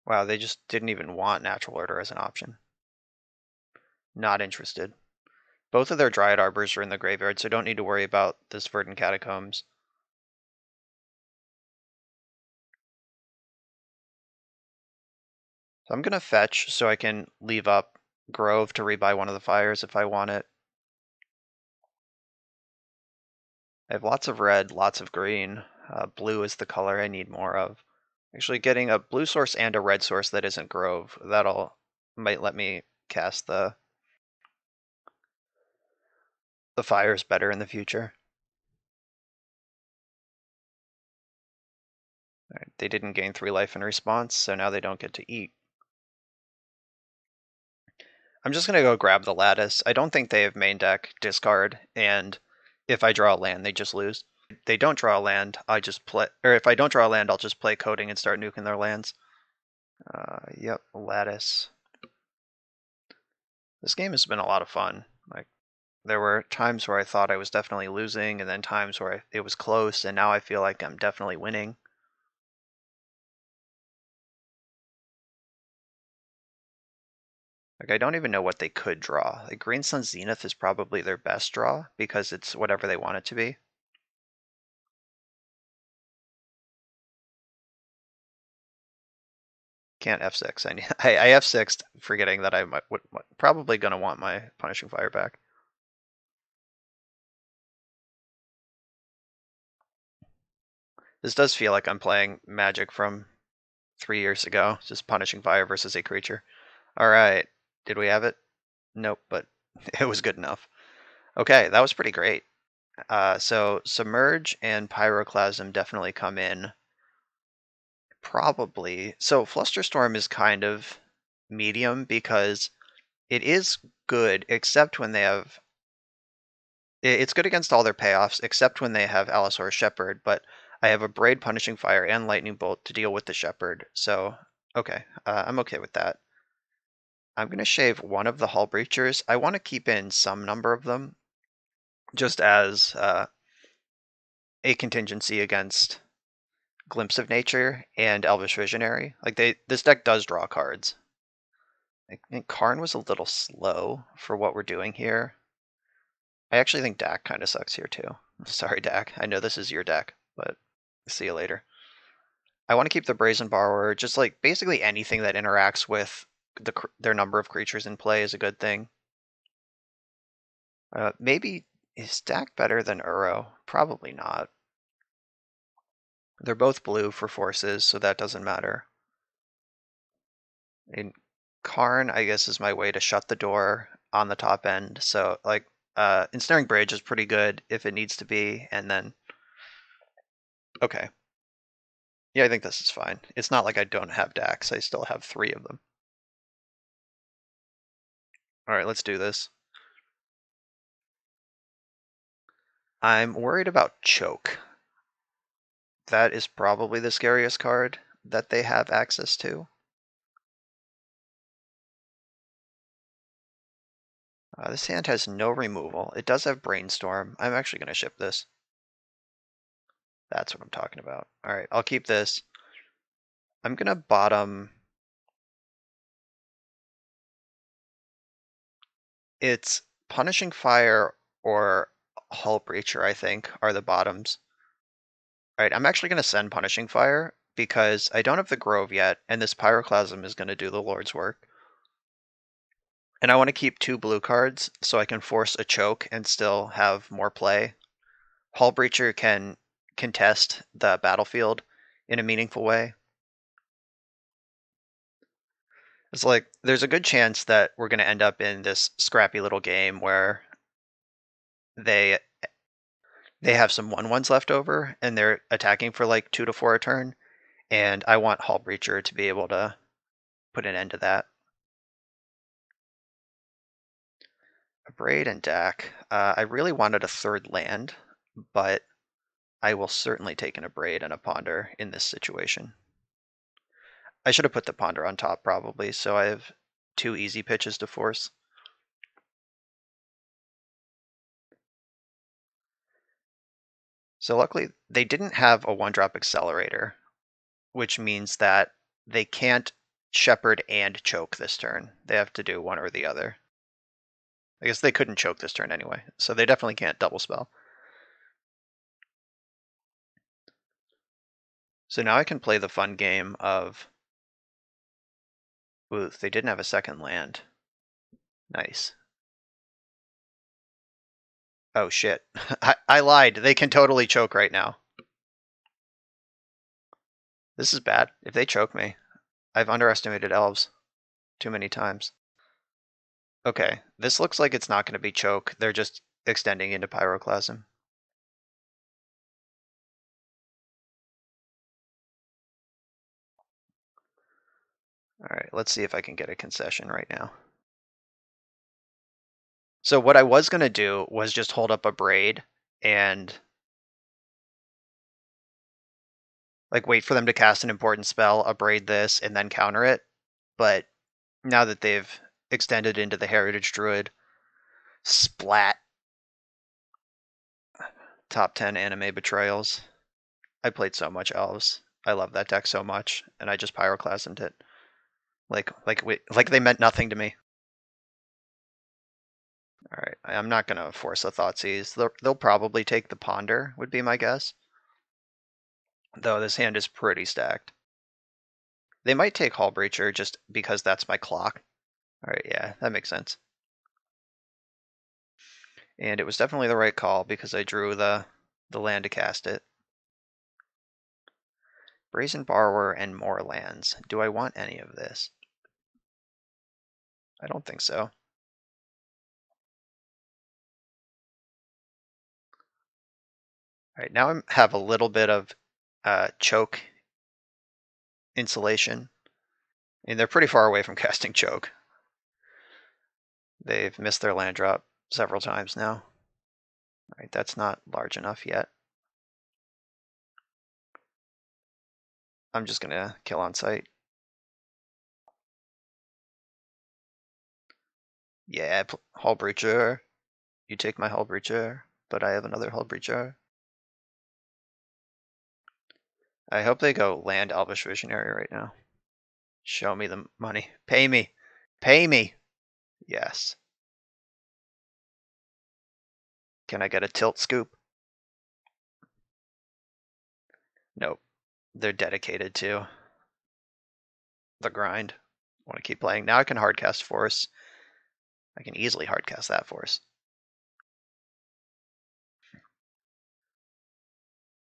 Wow, they just didn't even want natural order as an option. Not interested. Both of their Dryad Arbors are in the graveyard, so don't need to worry about this Verdant Catacombs. So I'm going to fetch so I can leave up Grove to rebuy one of the fires if I want it. I have lots of red, lots of green. Blue is the color I need more of. Actually, getting a blue source and a red source that isn't Grove, might let me cast the fires better in the future. Right, they didn't gain 3 life in response, so now they don't get to eat. I'm just going to go grab the Lattice. I don't think they have main deck discard, and if I draw a land, they just lose. If they don't draw a land, if I don't draw a land, I'll just play Coding and start nuking their lands. Yep, Lattice. This game has been a lot of fun. Like, there were times where I thought I was definitely losing, and then times where it was close, and now I feel like I'm definitely winning. Like, I don't even know what they could draw. Like, Green Sun Zenith is probably their best draw, because it's whatever they want it to be. Can't F6. I F6'd, forgetting that I would probably gonna want my Punishing Fire back. This does feel like I'm playing Magic from 3 years ago, just Punishing Fire versus a creature. Alright, did we have it? Nope, but it was good enough. Okay, that was pretty great. So Submerge and Pyroclasm definitely come in. Probably. So Flusterstorm is kind of medium because it is good, except when they have. It's good against all their payoffs, except when they have Allosaurus Shepherd, but I have a Braid, Punishing Fire, and Lightning Bolt to deal with the Shepherd, so okay, I'm okay with that. I'm going to shave one of the Hull Breachers. I want to keep in some number of them, just as a contingency against Glimpse of Nature and Elvish Visionary. Like, this deck does draw cards. I think Karn was a little slow for what we're doing here. I actually think Dak kind of sucks here too. Sorry, Dak. I know this is your deck, but see you later. I want to keep the Brazen Borrower. Just like basically anything that interacts with their number of creatures in play is a good thing. Maybe is Dak better than Uro? Probably not. They're both blue for forces, so that doesn't matter. And Karn, I guess, is my way to shut the door on the top end. So like Ensnaring Bridge is pretty good if it needs to be, and then Okay. Yeah, I think this is fine. It's not like I don't have decks. I still have 3 of them. All right, let's do this. I'm worried about Choke. That is probably the scariest card that they have access to. This hand has no removal. It does have Brainstorm. I'm actually going to ship this. That's what I'm talking about. All right, I'll keep this. I'm going to bottom. It's Punishing Fire or Hull Breacher, I think, are the bottoms. All right, I'm actually going to send Punishing Fire because I don't have the Grove yet, and this Pyroclasm is going to do the Lord's work. And I want to keep 2 blue cards so I can force a choke and still have more play. Hull Breacher can contest the battlefield in a meaningful way. It's like there's a good chance that we're going to end up in this scrappy little game where they have some 1/1s left over and they're attacking for like 2 to 4 a turn, and I want Hull Breacher to be able to put an end to that. Abrade and Dak. I really wanted a 3rd land, but I will certainly take an Abrade and a Ponder in this situation. I should have put the Ponder on top probably, so I have 2 easy pitches to force. So luckily, they didn't have a 1-drop accelerator, which means that they can't Shepherd and choke this turn. They have to do one or the other. I guess they couldn't choke this turn anyway, so they definitely can't double spell. So now I can play the fun game of... Ooh, they didn't have a 2nd land. Nice. Oh shit. I lied. They can totally choke right now. This is bad. If they choke me, I've underestimated elves too many times. Okay, this looks like it's not going to be choke. They're just extending into Pyroclasm. Alright, let's see if I can get a concession right now. So what I was going to do was just hold up a Braid and like wait for them to cast an important spell, Abrade this, and then counter it. But now that they've extended into the Heritage Druid, splat. Top 10 anime betrayals. I played so much elves. I love that deck so much, and I just Pyroclasmed it. Like they meant nothing to me. All right, I'm not gonna force a Thoughtseize. They'll probably take the Ponder, would be my guess. Though this hand is pretty stacked. They might take Hull Breacher just because that's my clock. All right, yeah, that makes sense. And it was definitely the right call because I drew the land to cast it. Brazen Borrower and more lands. Do I want any of this? I don't think so. All right, now I have a little bit of choke insulation. And they're pretty far away from casting choke. They've missed their land drop several times now. All right, that's not large enough yet. I'm just gonna kill on sight. Yeah, Hull Breacher. You take my Hull Breacher, but I have another Hull Breacher. I hope they go land Elvish Visionary right now. Show me the money. Pay me. Pay me. Yes. Can I get a tilt scoop? Nope. They're dedicated to the grind. Want to keep playing. Now I can hardcast Force. I can easily hardcast that Force.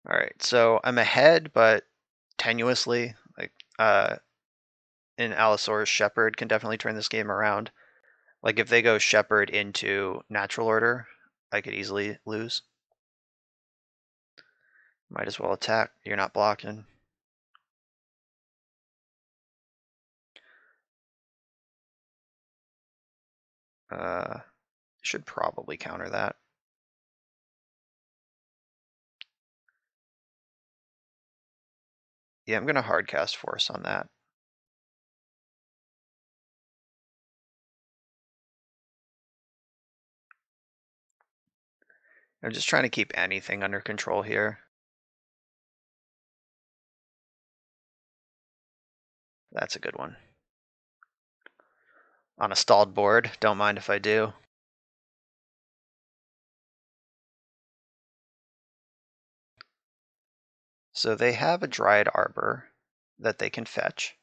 All right, so I'm ahead, but tenuously. Like, an Allosaurus Shepherd can definitely turn this game around. Like, if they go Shepherd into Natural Order, I could easily lose. Might as well attack. You're not blocking. Should probably counter that. Yeah, I'm going to hardcast Force on that. I'm just trying to keep anything under control here. That's a good one. On a stalled board, don't mind if I do. So they have a Dryad Arbor that they can fetch,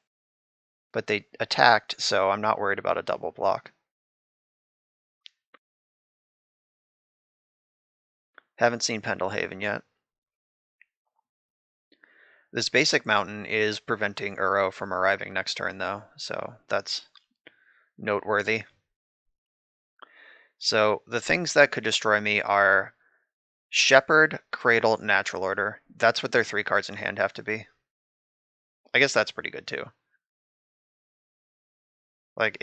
but they attacked, so I'm not worried about a double block. Haven't seen Pendelhaven yet. This basic mountain is preventing Uro from arriving next turn, though, so that's noteworthy. So the things that could destroy me are Shepherd, Cradle, Natural Order. That's what their 3 cards in hand have to be. I guess that's pretty good, too. Like,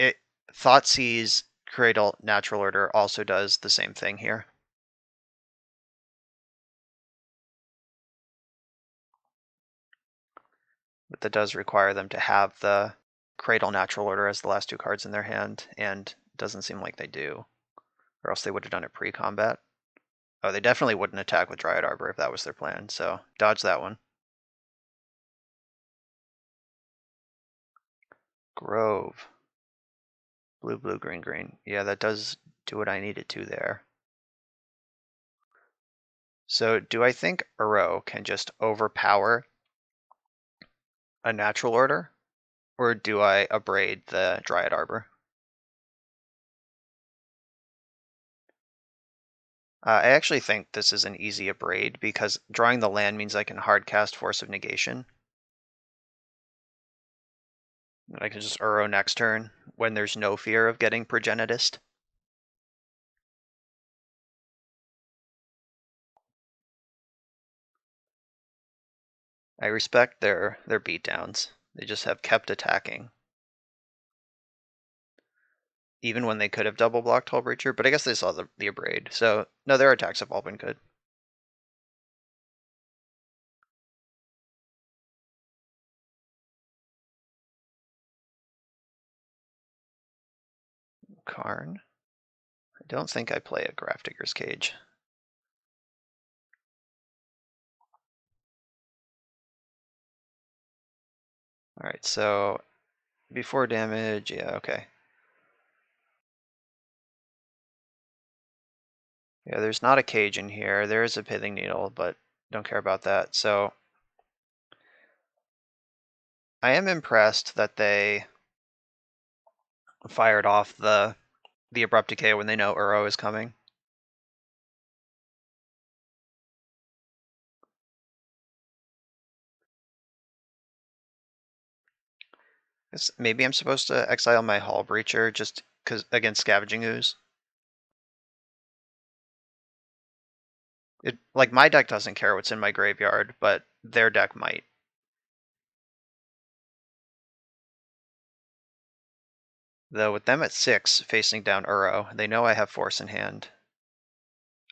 Thoughtseize, Cradle, Natural Order also does the same thing here. But that does require them to have the Cradle Natural Order as the last 2 cards in their hand, and it doesn't seem like they do. Or else they would have done it pre-combat. Oh, they definitely wouldn't attack with Dryad Arbor if that was their plan, so dodge that one. Grove. Blue, blue, green, green. Yeah, that does do what I need it to there. So do I think Uro can just overpower a Natural Order? Or do I abrade the Dryad Arbor? I actually think this is an easy abrade because drawing the land means I can hardcast Force of Negation. I can just Uro next turn when there's no fear of getting Progenitist. I respect their beatdowns. They just have kept attacking. Even when they could have double blocked Hull Breacher, but I guess they saw the abrade. So no, their attacks have all been good. Karn. I don't think I play a Grafdigger's Cage. Alright, so before damage, yeah, okay. Yeah, there's not a cage in here. There is a pithing needle, but don't care about that. So I am impressed that they fired off the Abrupt Decay when they know Uro is coming. Maybe I'm supposed to exile my Hull Breacher just against Scavenging Ooze. Like, my deck doesn't care what's in my graveyard, but their deck might. Though with them at 6 facing down Uro, they know I have Force in hand.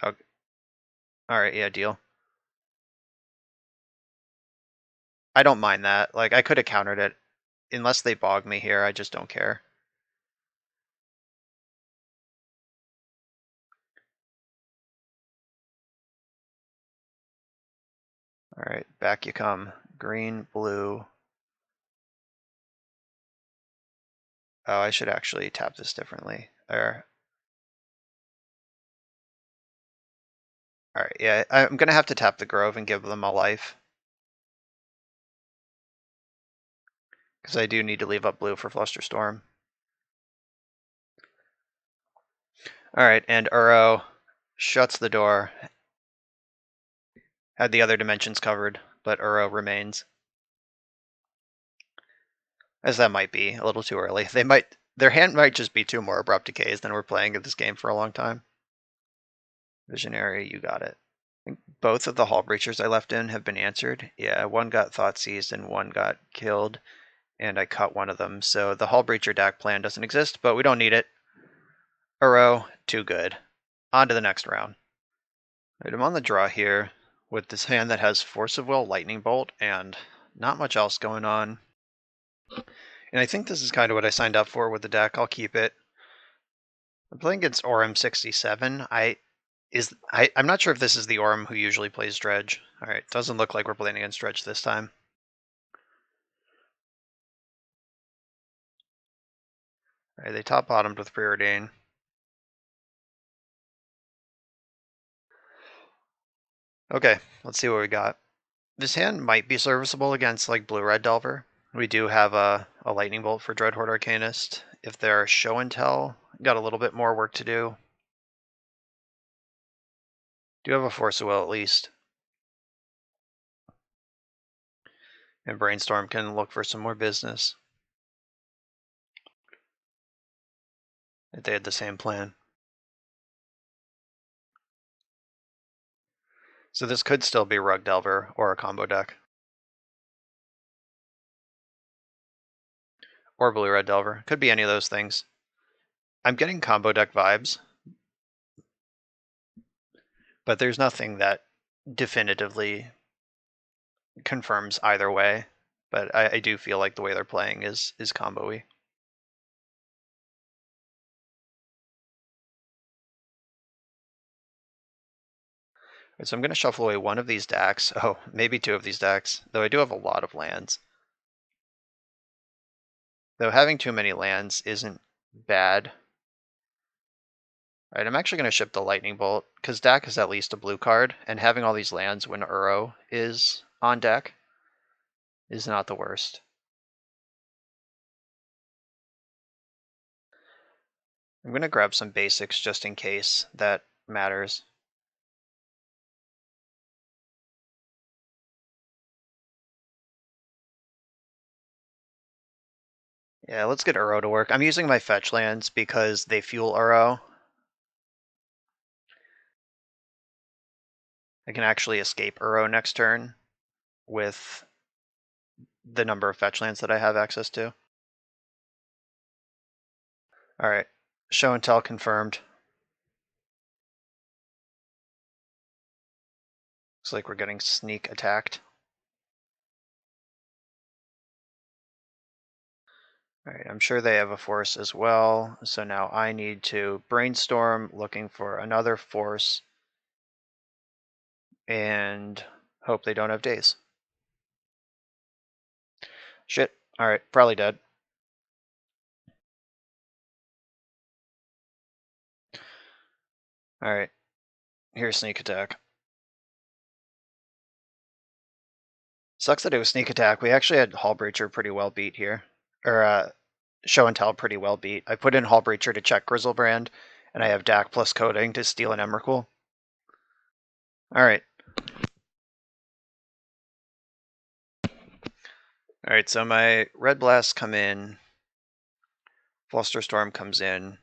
Okay. Alright, yeah, deal. I don't mind that. Like, I could have countered it. Unless they bog me here, I just don't care. Alright, back you come. Green, blue. Oh, I should actually tap this differently. Alright, yeah, I'm gonna have to tap the Grove and give them a life. Because I do need to leave up blue for Flusterstorm. Alright, and Uro shuts the door. Had the other dimensions covered, but Uro remains. As that might be a little too early. Their hand might just be 2 more Abrupt Decays than we're playing at this game for a long time. Visionary, you got it. Both of the Hull Breachers I left in have been answered. Yeah, one got Thought Seized and one got killed, and I cut one of them. So the Hull Breacher deck plan doesn't exist, but we don't need it. Uro, too good. On to the next round. Right, I'm on the draw here with this hand that has Force of Will, Lightning Bolt, and not much else going on. And I think this is kind of what I signed up for with the deck. I'll keep it. I'm playing against Orem 67. I'm not sure if this is the Orem who usually plays Dredge. Alright, doesn't look like we're playing against Dredge this time. Alright, they top bottomed with Preordain. Okay, let's see what we got. This hand might be serviceable against like Blue-Red Delver. We do have a Lightning Bolt for Dreadhorde Arcanist. If they're Show and Tell, got a little bit more work to do. Do have a Force of Will at least. And Brainstorm can look for some more business. If they had the same plan. So this could still be Rug Delver or a combo deck. Or Blue-Red Delver. Could be any of those things. I'm getting combo deck vibes. But there's nothing that definitively confirms either way. But I do feel like the way they're playing is combo-y. So I'm going to shuffle away one of these decks. Oh, maybe two of these decks, though I do have a lot of lands. Though having too many lands isn't bad. Alright, I'm actually going to ship the Lightning Bolt, because deck is at least a blue card, and having all these lands when Uro is on deck is not the worst. I'm going to grab some basics just in case that matters. Yeah, let's get Uro to work. I'm using my fetch lands because they fuel Uro. I can actually escape Uro next turn with the number of fetch lands that I have access to. Alright, Show and Tell confirmed. Looks like we're getting sneak attacked. Alright, I'm sure they have a force as well, so now I need to brainstorm looking for another force and hope they don't have days. Shit. Alright, probably dead. Alright, here's sneak attack. Sucks that it was sneak attack. We actually had Hull Breacher pretty well beat here. Or Show and Tell pretty well beat. I put in Hull Breacher to check Grizzlebrand, and I have Dak plus Coding to steal an Emrakul. Alright. Alright, so my Red Blasts come in. Flusterstorm comes in.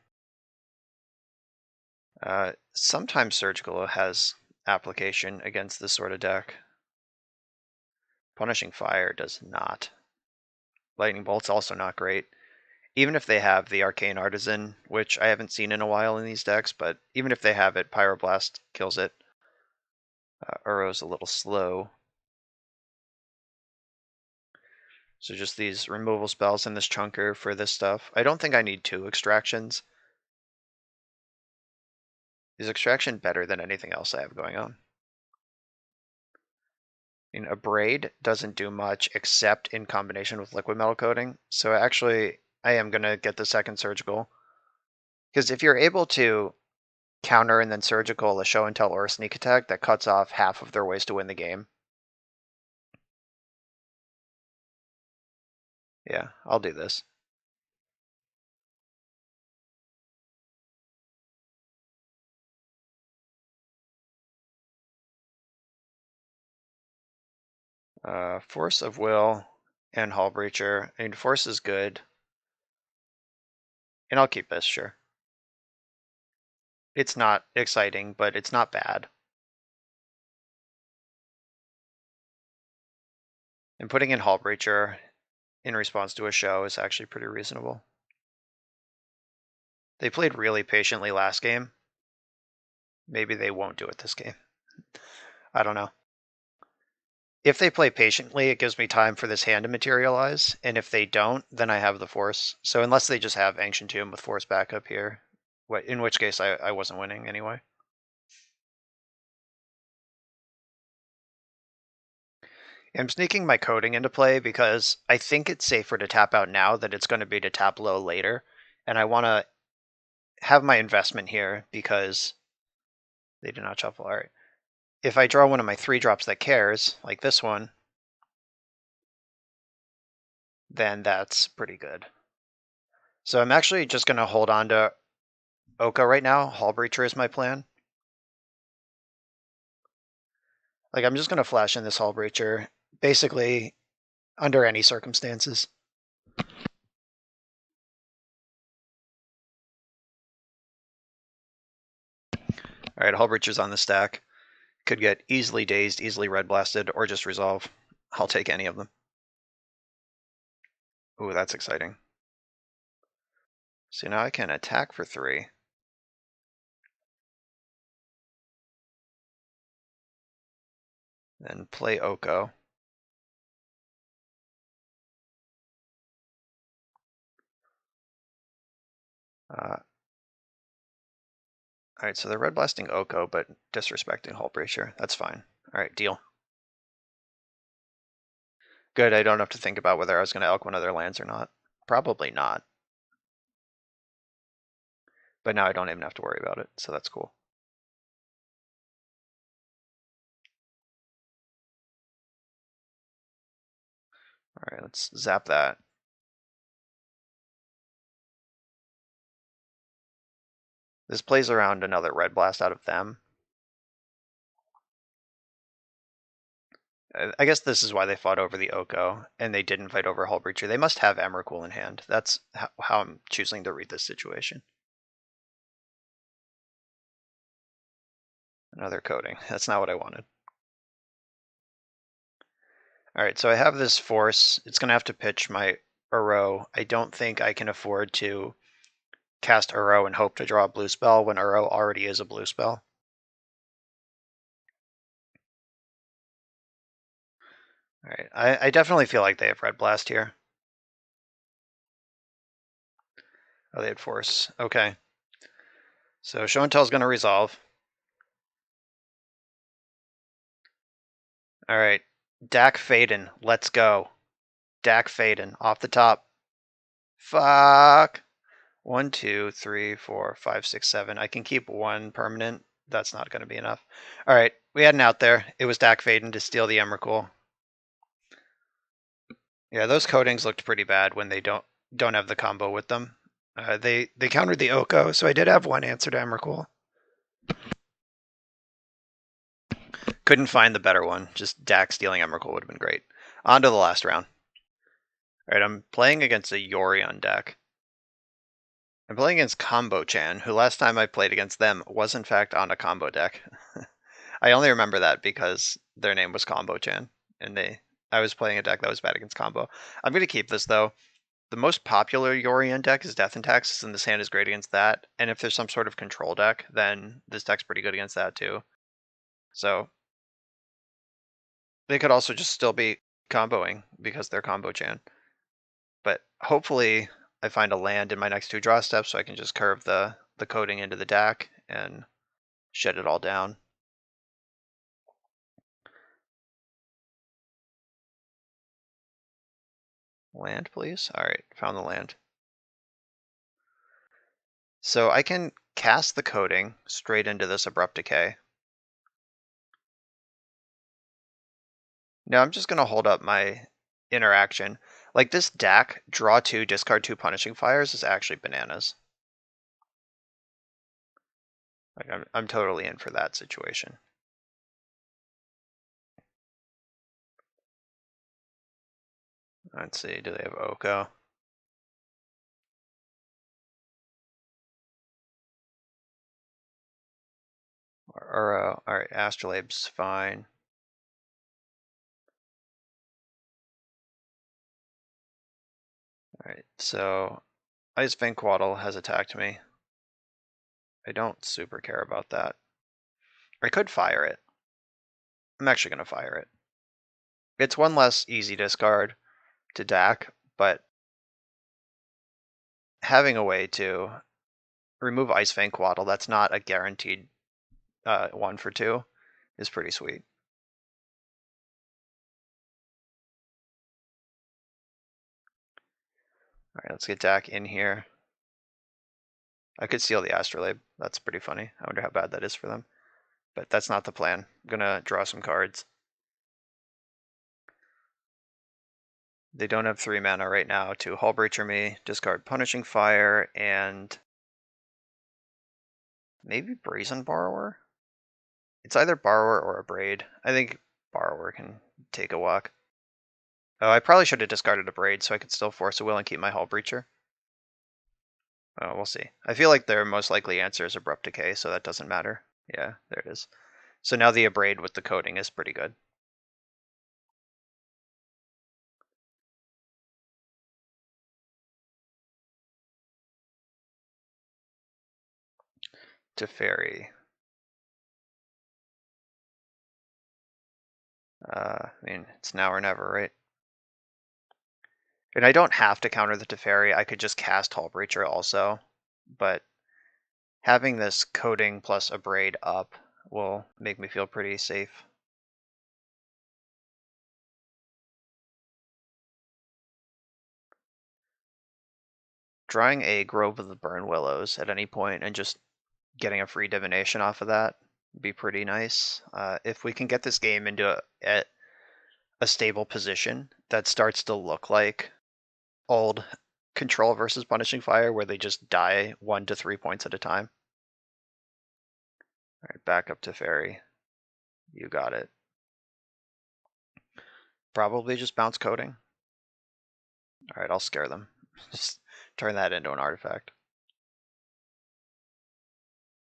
Sometimes Surgical has application against this sort of deck. Punishing Fire does not. Lightning Bolt's also not great. Even if they have the Arcane Artisan, which I haven't seen in a while in these decks, but even if they have it, Pyroblast kills it. Uro's a little slow. So just these removal spells and this chunker for this stuff. I don't think I need 2 extractions. Is extraction better than anything else I have going on? I mean, a braid doesn't do much except in combination with Liquimetal coating. So actually, I am going to get the second surgical. Because if you're able to counter and then surgical a show and tell or a sneak attack, that cuts off half of their ways to win the game. Yeah, I'll do this. Force of Will and Hull Breacher. I mean, Force is good. And I'll keep this, sure. It's not exciting, but it's not bad. And putting in Hull Breacher in response to a show is actually pretty reasonable. They played really patiently last game. Maybe they won't do it this game. I don't know. If they play patiently, it gives me time for this hand to materialize, and if they don't, then I have the force. So unless they just have Ancient Tomb with force backup here, in which case I wasn't winning anyway. I'm sneaking my coding into play because I think it's safer to tap out now than it's going to be to tap low later, and I want to have my investment here because they did not shuffle. All right. If I draw one of my 3-drops that cares, like this one, then that's pretty good. So I'm actually just going to hold on to Oka right now. Hull Breacher is my plan. Like, I'm just going to flash in this Hull Breacher, basically under any circumstances. All right, Hull Breacher's on the stack. Could get easily dazed, easily red blasted, or just resolve. I'll take any of them. Ooh, that's exciting. So now I can attack for 3. Then play Oko. All right, so they're red blasting Oko, but disrespecting Hull Breacher. That's fine. All right, deal. Good, I don't have to think about whether I was going to elk one of their lands or not. Probably not. But now I don't even have to worry about it, so that's cool. All right, let's zap that. This plays around another red blast out of them. I guess this is why they fought over the Oko, and they didn't fight over Hull Breacher. They must have Emrakul in hand. That's how I'm choosing to read this situation. Another coding. That's not what I wanted. All right, so I have this force. It's going to have to pitch my Uro. I don't think I can afford to cast Uro and hope to draw a blue spell when Uro already is a blue spell. All right, I definitely feel like they have Red Blast here. Oh, they had Force. Okay. So Show and Tell is going to resolve. All right, Dak Faden, let's go. Dak Faden, off the top. Fuck. 1, 2, 3, 4, 5, 6, 7. I can keep 1 permanent. That's not going to be enough. All right, we had an out there. It was Dak Faden to steal the Emrakul. Yeah, those coatings looked pretty bad when they don't have the combo with them. They countered the Oko, so I did have 1 answer to Emrakul. Couldn't find the better one. Just Dak stealing Emrakul would have been great. On to the last round. All right, I'm playing against a Yorion deck. I'm playing against Combo Chan, who last time I played against them was in fact on a combo deck. I only remember that because their name was Combo Chan, and I was playing a deck that was bad against combo. I'm gonna keep this though. The most popular Yorion deck is Death and Taxes, and this hand is great against that. And if there's some sort of control deck, then this deck's pretty good against that too. So they could also just still be comboing because they're Combo Chan. But hopefully I find a land in my next 2 draw steps so I can just curve the coding into the deck and shut it all down. Land, please. All right, found the land. So I can cast the coding straight into this Abrupt Decay. Now I'm just going to hold up my interaction. Like this deck, draw 2, discard 2 Punishing Fires is actually bananas. Like I'm totally in for that situation. Let's see, do they have Oko? Uro. All right, Astrolabe's fine. Alright, so Ice Vanquaddle has attacked me. I don't super care about that. I could fire it. I'm actually going to fire it. It's one less easy discard to DAC, but having a way to remove Ice Vanquaddle that's not a guaranteed 1 for 2 is pretty sweet. Alright, let's get Dak in here. I could steal the Astrolabe. That's pretty funny. I wonder how bad that is for them. But that's not the plan. I'm gonna draw some cards. They don't have 3 mana right now to Hull Breacher me, discard Punishing Fire, and maybe Brazen Borrower? It's either Borrower or a Braid. I think Borrower can take a walk. Oh, I probably should have discarded a Braid so I could still Force a Will and keep my Hull Breacher. Oh, we'll see. I feel like their most likely answer is Abrupt Decay, so that doesn't matter. Yeah, there it is. So now the Abrade with the coding is pretty good. Teferi. I mean, it's now or never, right? And I don't have to counter the Teferi. I could just cast Hull Breacher also, but having this coding plus Abrade up will make me feel pretty safe. Drawing a Grove of the Burn Willows at any point and just getting a free divination off of that would be pretty nice. If we can get this game into a stable position that starts to look like old Control versus Punishing Fire, where they just die 1 to 3 points at a time. All right, back up to Fairy. You got it. Probably just bounce coding. All right, I'll scare them. Just turn that into an artifact.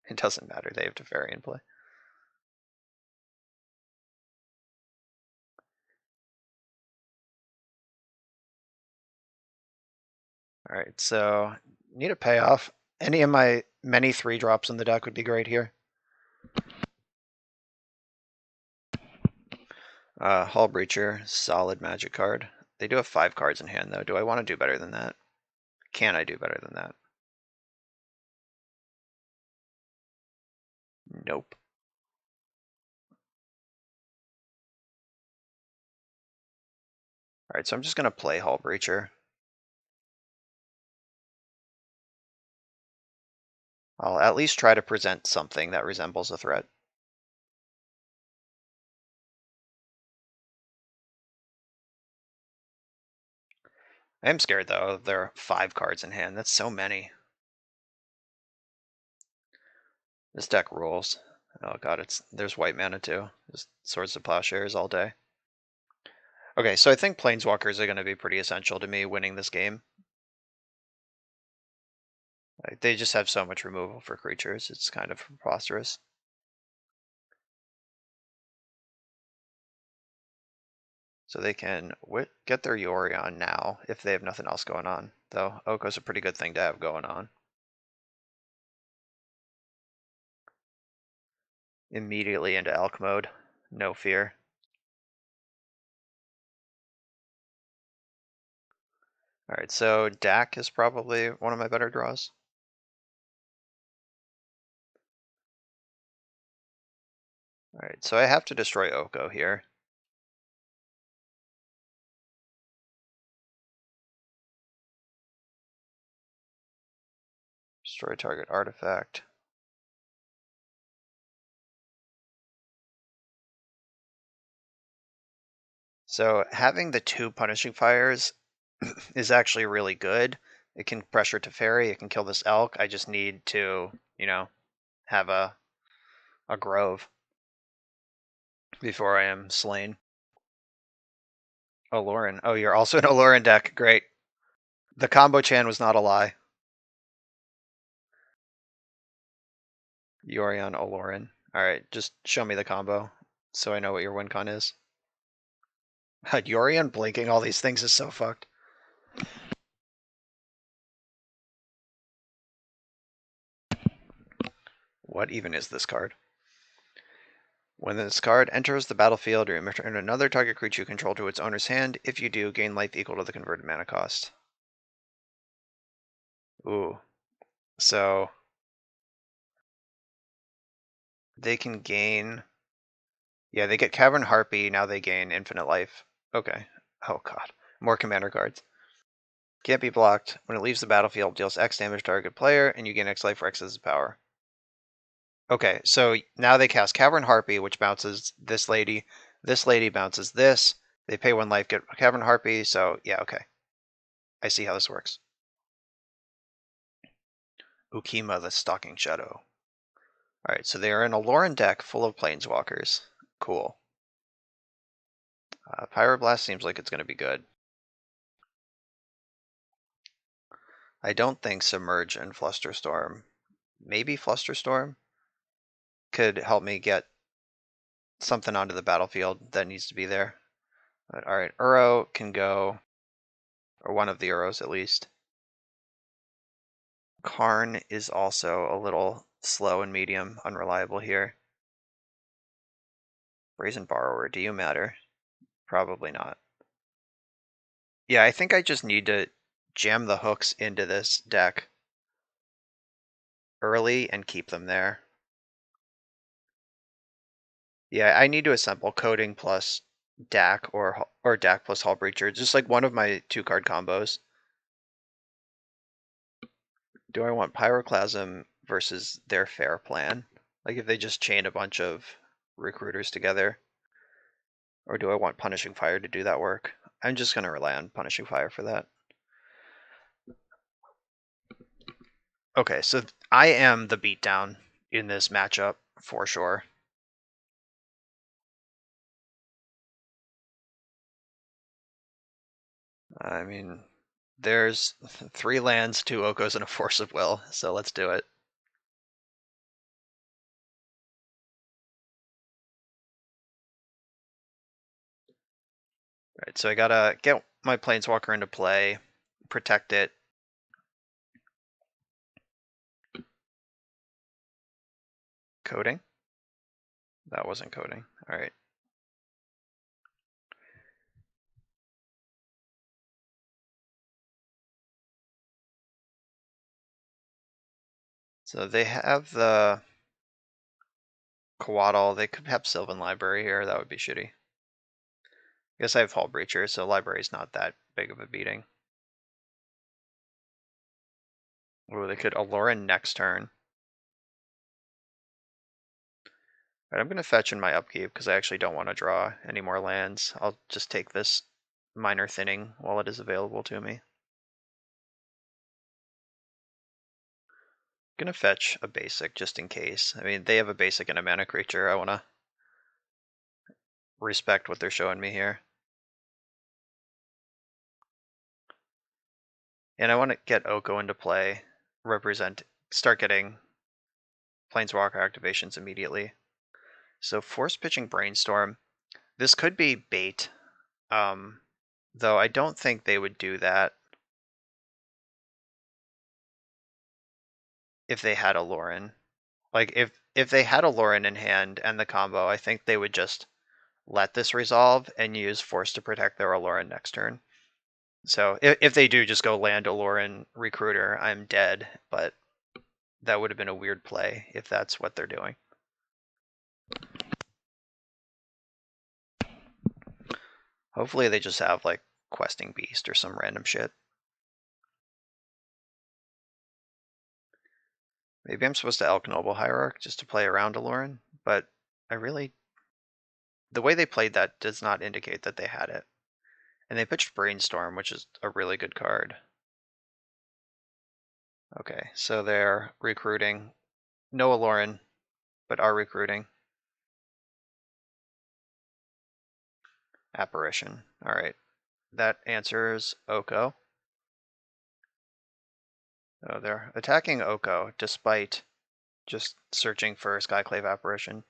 It doesn't matter, they have Teferi in play. All right, so need a payoff. Any of my many 3-drops in the deck would be great here. Hull Breacher, solid magic card. They do have 5 cards in hand though. Do I want to do better than that? Can I do better than that? Nope. Alright, so I'm just going to play Hull Breacher. I'll at least try to present something that resembles a threat. I am scared though, there are 5 cards in hand. That's so many. This deck rules. Oh god, there's white mana too. Just Swords of Plowshares all day. Okay, so I think Planeswalkers are going to be pretty essential to me winning this game. Like, they just have so much removal for creatures, it's kind of preposterous. So they can get their Yorion now if they have nothing else going on. Though Oko's a pretty good thing to have going on. Immediately into Elk mode. No fear. Alright, so Dak is probably one of my better draws. Alright, so I have to destroy Oko here. Destroy target artifact. So having the 2 Punishing Fires is actually really good. It can pressure Teferi, it can kill this elk. I just need to, have a grove before I am slain. Olorin. Oh, you're also an Olorin deck. Great. The combo chan was not a lie. Yorion, Olorin. Alright, just show me the combo so I know what your win con is. Yorion blinking all these things is so fucked. What even is this card? When this card enters the battlefield, you return another target creature you control to its owner's hand. If you do, gain life equal to the converted mana cost. Ooh. So they can gain... Yeah, they get Cavern Harpy, now they gain infinite life. Okay. Oh god. More commander cards. Can't be blocked. When it leaves the battlefield, deals X damage to target player, and you gain X life for X's power. Okay, so now they cast Cavern Harpy, which bounces this lady. This lady bounces this. They pay 1 life, get Cavern Harpy, so yeah, okay. I see how this works. Ukima the Stalking Shadow. Alright, so they are in a Lauren deck full of Planeswalkers. Cool. Pyroblast seems like it's going to be good. I don't think Submerge and Flusterstorm, maybe Flusterstorm, could help me get something onto the battlefield that needs to be there. Alright, Uro can go, or one of the Uros at least. Karn is also a little slow and medium, unreliable here. Brazen Borrower, do you matter? Probably not. Yeah, I think I just need to jam the hooks into this deck early and keep them there. Yeah, I need to assemble Coding plus DAC or DAC plus Hull Breacher, just like one of my 2-card combos. Do I want Pyroclasm versus their Fair Plan? Like if they just chain a bunch of recruiters together? Or do I want Punishing Fire to do that work? I'm just going to rely on Punishing Fire for that. Okay, so I am the beatdown in this matchup for sure. I mean, there's 3 lands, 2 Okos, and a Force of Will, so let's do it. Alright, so I gotta get my Planeswalker into play, protect it. Coding? That wasn't coding. Alright. So they have the Coatl. They could have Sylvan Library here. That would be shitty. I guess I have Hull Breacher, so Library's not that big of a beating. Ooh, they could Aloran next turn. Alright, I'm going to fetch in my upkeep because I actually don't want to draw any more lands. I'll just take this minor thinning while it is available to me. Gonna fetch a basic just in case. I mean, they have a basic and a mana creature. I want to respect what they're showing me here. And I want to get Oko into play, start getting Planeswalker activations immediately. So force pitching Brainstorm. This could be bait, though I don't think they would do that if they had a Lauren. Like if they had a Lauren in hand and the combo, I think they would just let this resolve and use Force to protect their Aloran next turn. So if they do just go land Aloran Recruiter, I'm dead, but that would have been a weird play if that's what they're doing. Hopefully they just have like Questing Beast or some random shit. Maybe I'm supposed to Elk Noble Hierarch just to play around Aloran, but the way they played that does not indicate that they had it. And they pitched Brainstorm, which is a really good card. Okay, so they're recruiting. No Aloran, but are recruiting. Apparition. Alright. That answers Oko. Oh, they're attacking Oko despite just searching for Skyclave Apparition.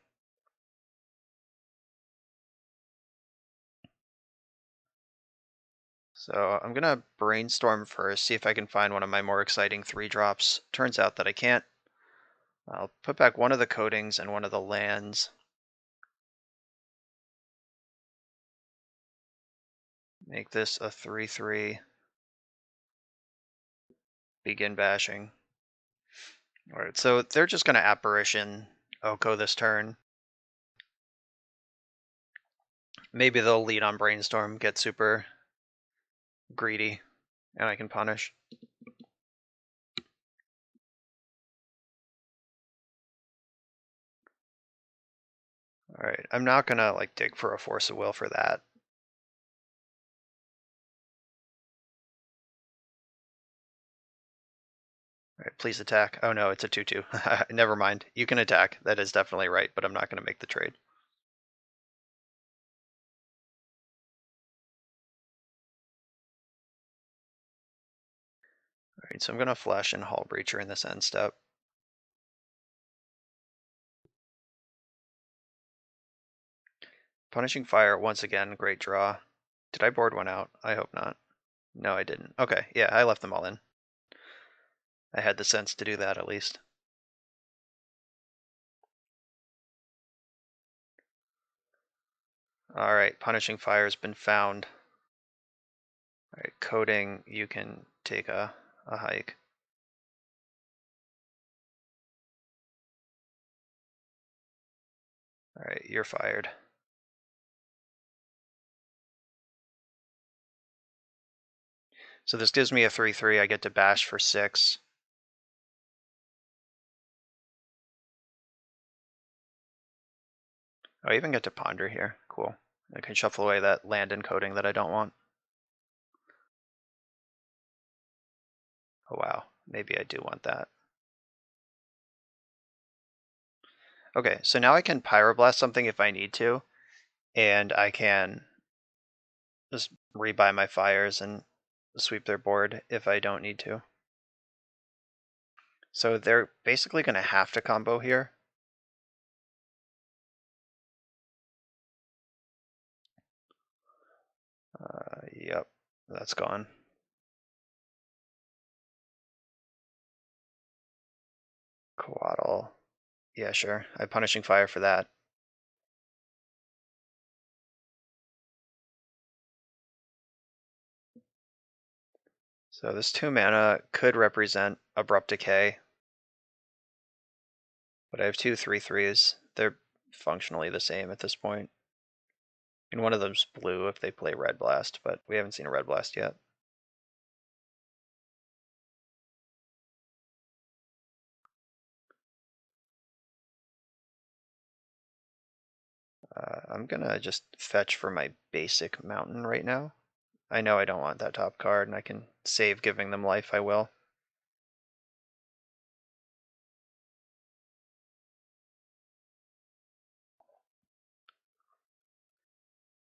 So I'm gonna Brainstorm first, see if I can find one of my more exciting 3-drops. Turns out that I can't. I'll put back one of the coatings and one of the lands. Make this a 3/3. Begin bashing. Alright, so they're just going to Apparition Oko this turn. Maybe they'll lead on Brainstorm, get super greedy, and I can punish. Alright, I'm not going to like dig for a Force of Will for that. Alright, please attack. Oh no, it's a 2/2. Never mind. You can attack. That is definitely right, but I'm not going to make the trade. Alright, so I'm going to flash in Hull Breacher in this end step. Punishing Fire, once again, great draw. Did I board one out? I hope not. No, I didn't. Okay, yeah, I left them all in. I had the sense to do that at least. Alright, Punishing Fire has been found. Alright, Coding, you can take a hike. Alright, you're fired. So this gives me a 3/3. I get to bash for 6. Oh, I even get to ponder here. Cool. I can shuffle away that land encoding that I don't want. Oh wow, maybe I do want that. Okay, so now I can Pyroblast something if I need to, and I can just rebuy my fires and sweep their board if I don't need to. So they're basically going to have to combo here. Yep, that's gone. Coatl. Yeah, sure. I'm Punishing Fire for that. So this 2 mana could represent Abrupt Decay. But I have 2 3/3s. They're functionally the same at this point. And one of them's blue if they play Red Blast, but we haven't seen a Red Blast yet. I'm gonna just fetch for my basic mountain right now. I know I don't want that top card, and I can save giving them life, I will.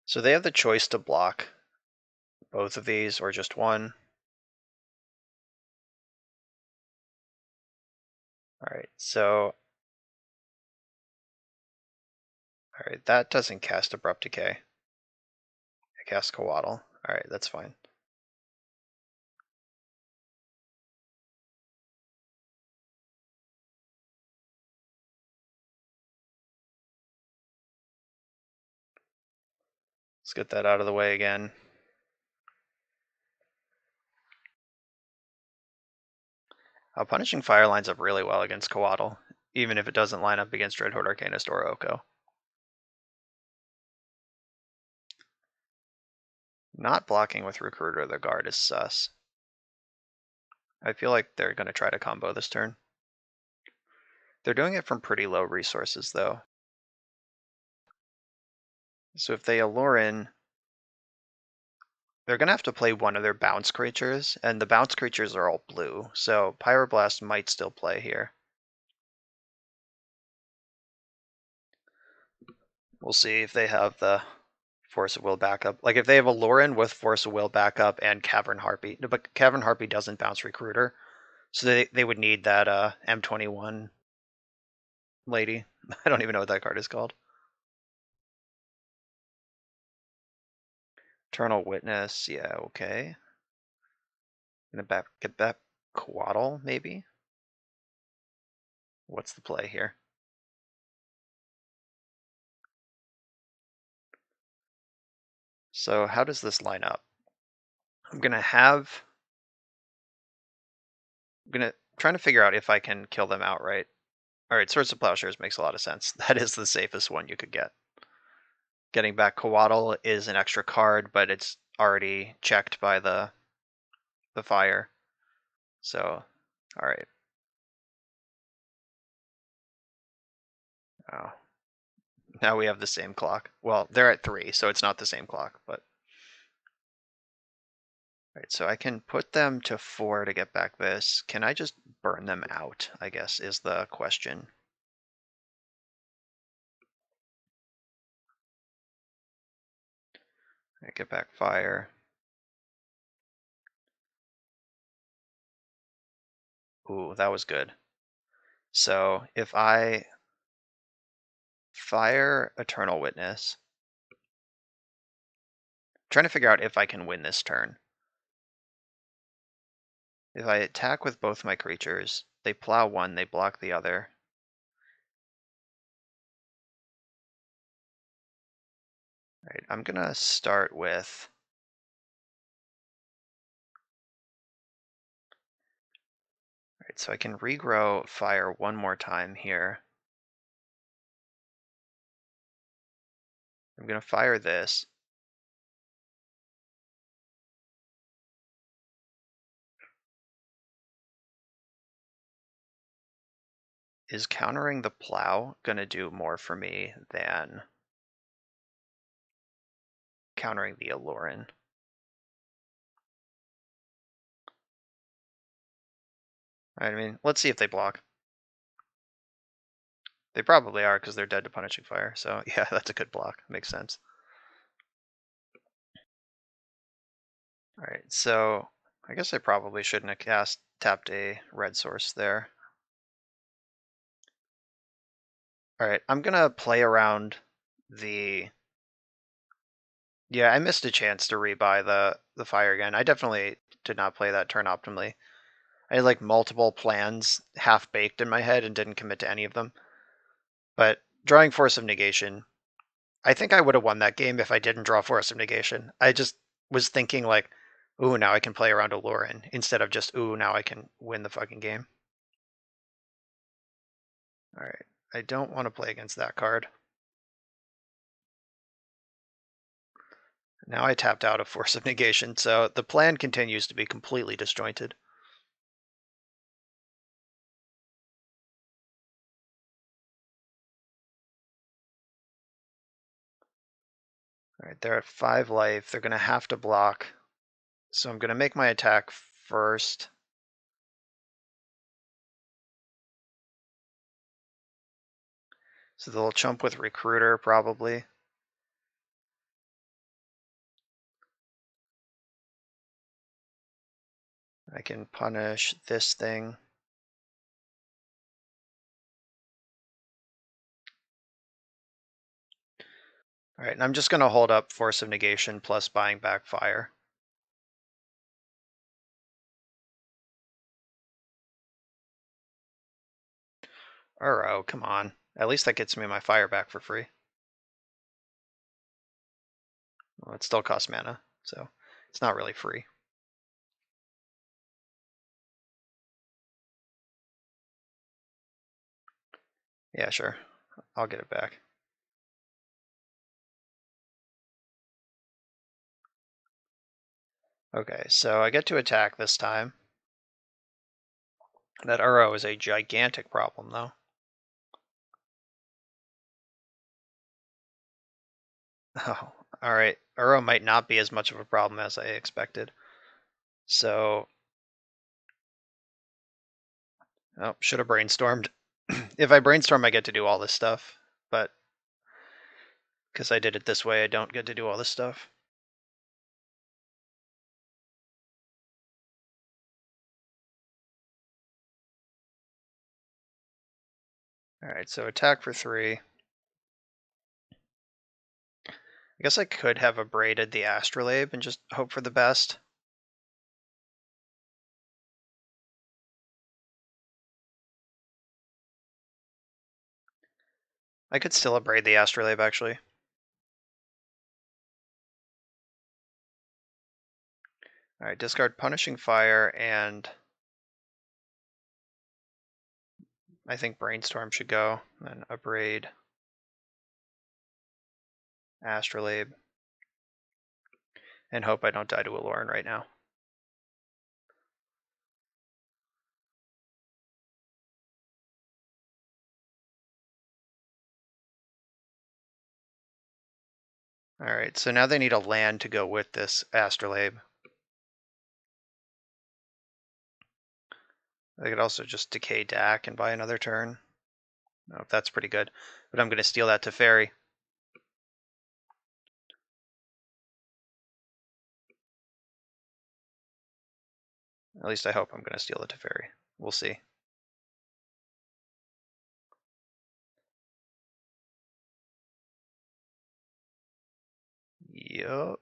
So they have the choice to block both of these or just one. Alright, so... Alright, that doesn't cast Abrupt Decay. It casts Coatl. Alright, that's fine. Let's get that out of the way again. Punishing Fire lines up really well against Coatl, even if it doesn't line up against Dreadhorde Arcanist or Oko. Not blocking with Recruiter the Guard is sus. I feel like they're going to try to combo this turn. They're doing it from pretty low resources, though. So if they allure in, they're going to have to play one of their bounce creatures, and the bounce creatures are all blue, so Pyroblast might still play here. We'll see if they have the Force of Will backup. Like if they have a Lauren with Force of Will backup and Cavern Harpy, no, but Cavern Harpy doesn't bounce Recruiter, so they would need that M21 lady. I don't even know what that card is called. Eternal Witness, yeah, okay. Gonna get back Coatl, maybe? What's the play here? So how does this line up? I'm gonna trying to figure out if I can kill them outright. All right, Swords of Plowshares makes a lot of sense. That is the safest one you could get. Getting back Coatl is an extra card, but it's already checked by the fire. So, all right. Oh, now we have the same clock. Well, they're at 3, so it's not the same clock, but all right. So I can put them to 4 to get back this. Can I just burn them out? I guess is the question. I get back fire. Ooh, that was good. So if I fire Eternal Witness, I'm trying to figure out if I can win this turn. If I attack with both my creatures, they plow one, they block the other. All right, I'm gonna start with. All right, so I can regrow fire one more time here. I'm gonna fire this. Is countering the plow gonna do more for me than countering the Allurin? I mean, let's see if they block. They probably are because they're dead to Punishing Fire. So yeah, that's a good block. Makes sense. All right, so I guess I probably shouldn't have tapped a red source there. All right, I'm gonna play around the. Yeah, I missed a chance to rebuy the fire again. I definitely did not play that turn optimally. I had like multiple plans half baked in my head and didn't commit to any of them. But drawing Force of Negation, I think I would have won that game if I didn't draw Force of Negation. I just was thinking like, ooh, now I can play around Allurin instead of just, ooh, now I can win the fucking game. All right, I don't want to play against that card. Now I tapped out of Force of Negation, so the plan continues to be completely disjointed. All right, they're at 5 life. They're going to have to block. So I'm going to make my attack first. So they'll chump with Recruiter, probably. I can punish this thing. All right, and I'm just going to hold up Force of Negation plus buying back fire. Oh, come on. At least that gets me my fire back for free. Well, it still costs mana, so it's not really free. Yeah, sure. I'll get it back. Okay, so I get to attack this time. That Uro is a gigantic problem, though. Oh, all right. Uro might not be as much of a problem as I expected. So, oh, should have brainstormed. If I brainstorm, I get to do all this stuff, but because I did it this way, I don't get to do all this stuff. All right, so attack for 3. I guess I could have abraded the Astrolabe and just hope for the best. I could still upgrade the Astrolabe, actually. Alright, discard Punishing Fire, and I think Brainstorm should go, and upgrade Astrolabe, and hope I don't die to Aloran right now. Alright, so now they need a land to go with this Astrolabe. They could also just decay Dak and buy another turn. Oh, that's pretty good. But I'm going to steal that Teferi. At least I hope I'm going to steal the Teferi. We'll see. Yup.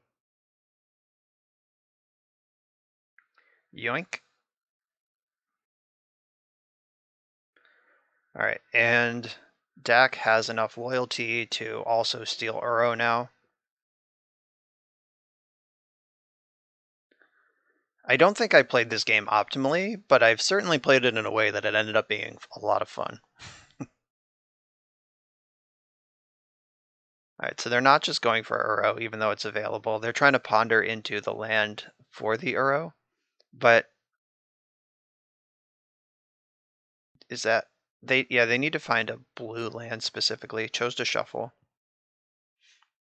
Yoink. Alright, and Dak has enough loyalty to also steal Uro now. I don't think I played this game optimally, but I've certainly played it in a way that it ended up being a lot of fun. Alright, so they're not just going for Uro, even though it's available. They're trying to ponder into the land for the Uro, but is that they need to find a blue land specifically. Chose to shuffle.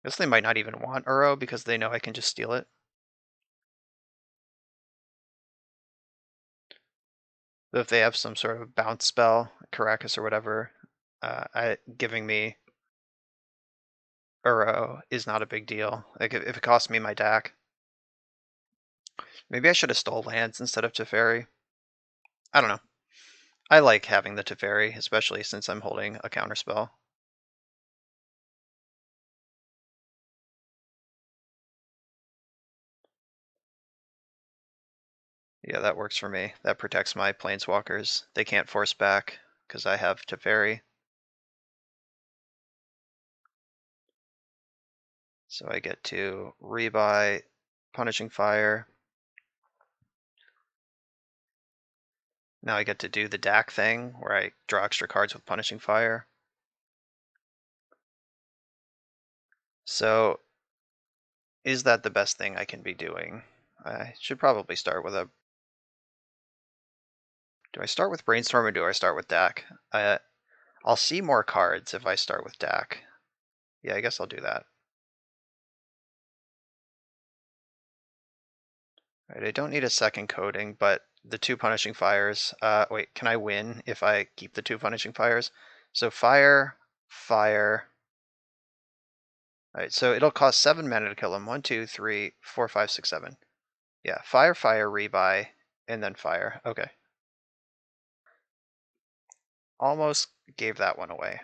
Guess they might not even want Uro because they know I can just steal it. But if they have some sort of bounce spell, Caracas or whatever, giving me Uro is not a big deal. Like if it costs me my Dak. Maybe I should have stole lands instead of Teferi. I don't know. I like having the Teferi, especially since I'm holding a counterspell. Yeah, that works for me. That protects my planeswalkers. They can't force back because I have Teferi. So I get to rebuy Punishing Fire. Now I get to do the Dak thing where I draw extra cards with Punishing Fire. So is that the best thing I can be doing? I should probably start with a... Do I start with Brainstorm or do I start with Dak? I'll see more cards if I start with Dak. Yeah, I guess I'll do that. Alright, I don't need a second coding, but the 2 Punishing Fires... wait, can I win if I keep the 2 Punishing Fires? So Fire, Fire... Alright, so it'll cost 7 mana to kill him. 1, 2, 3, 4, 5, 6, 7. Yeah, Fire, Fire, rebuy, and then Fire. Okay. Almost gave that one away.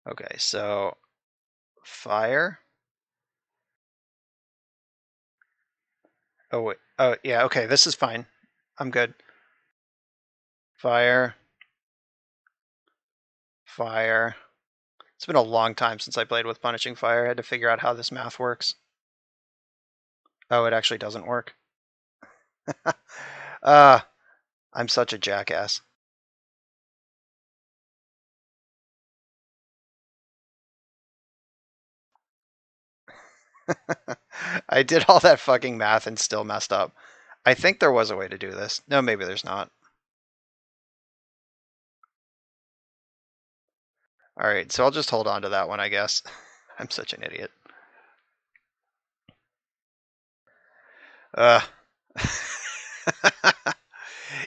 Okay, so Fire. Oh, wait. Oh, yeah, okay, this is fine. I'm good. Fire. Fire. It's been a long time since I played with Punishing Fire. I had to figure out how this math works. Oh, it actually doesn't work. I'm such a jackass. I did all that fucking math and still messed up. I think there was a way to do this. No, maybe there's not. Alright, so I'll just hold on to that one, I guess. I'm such an idiot.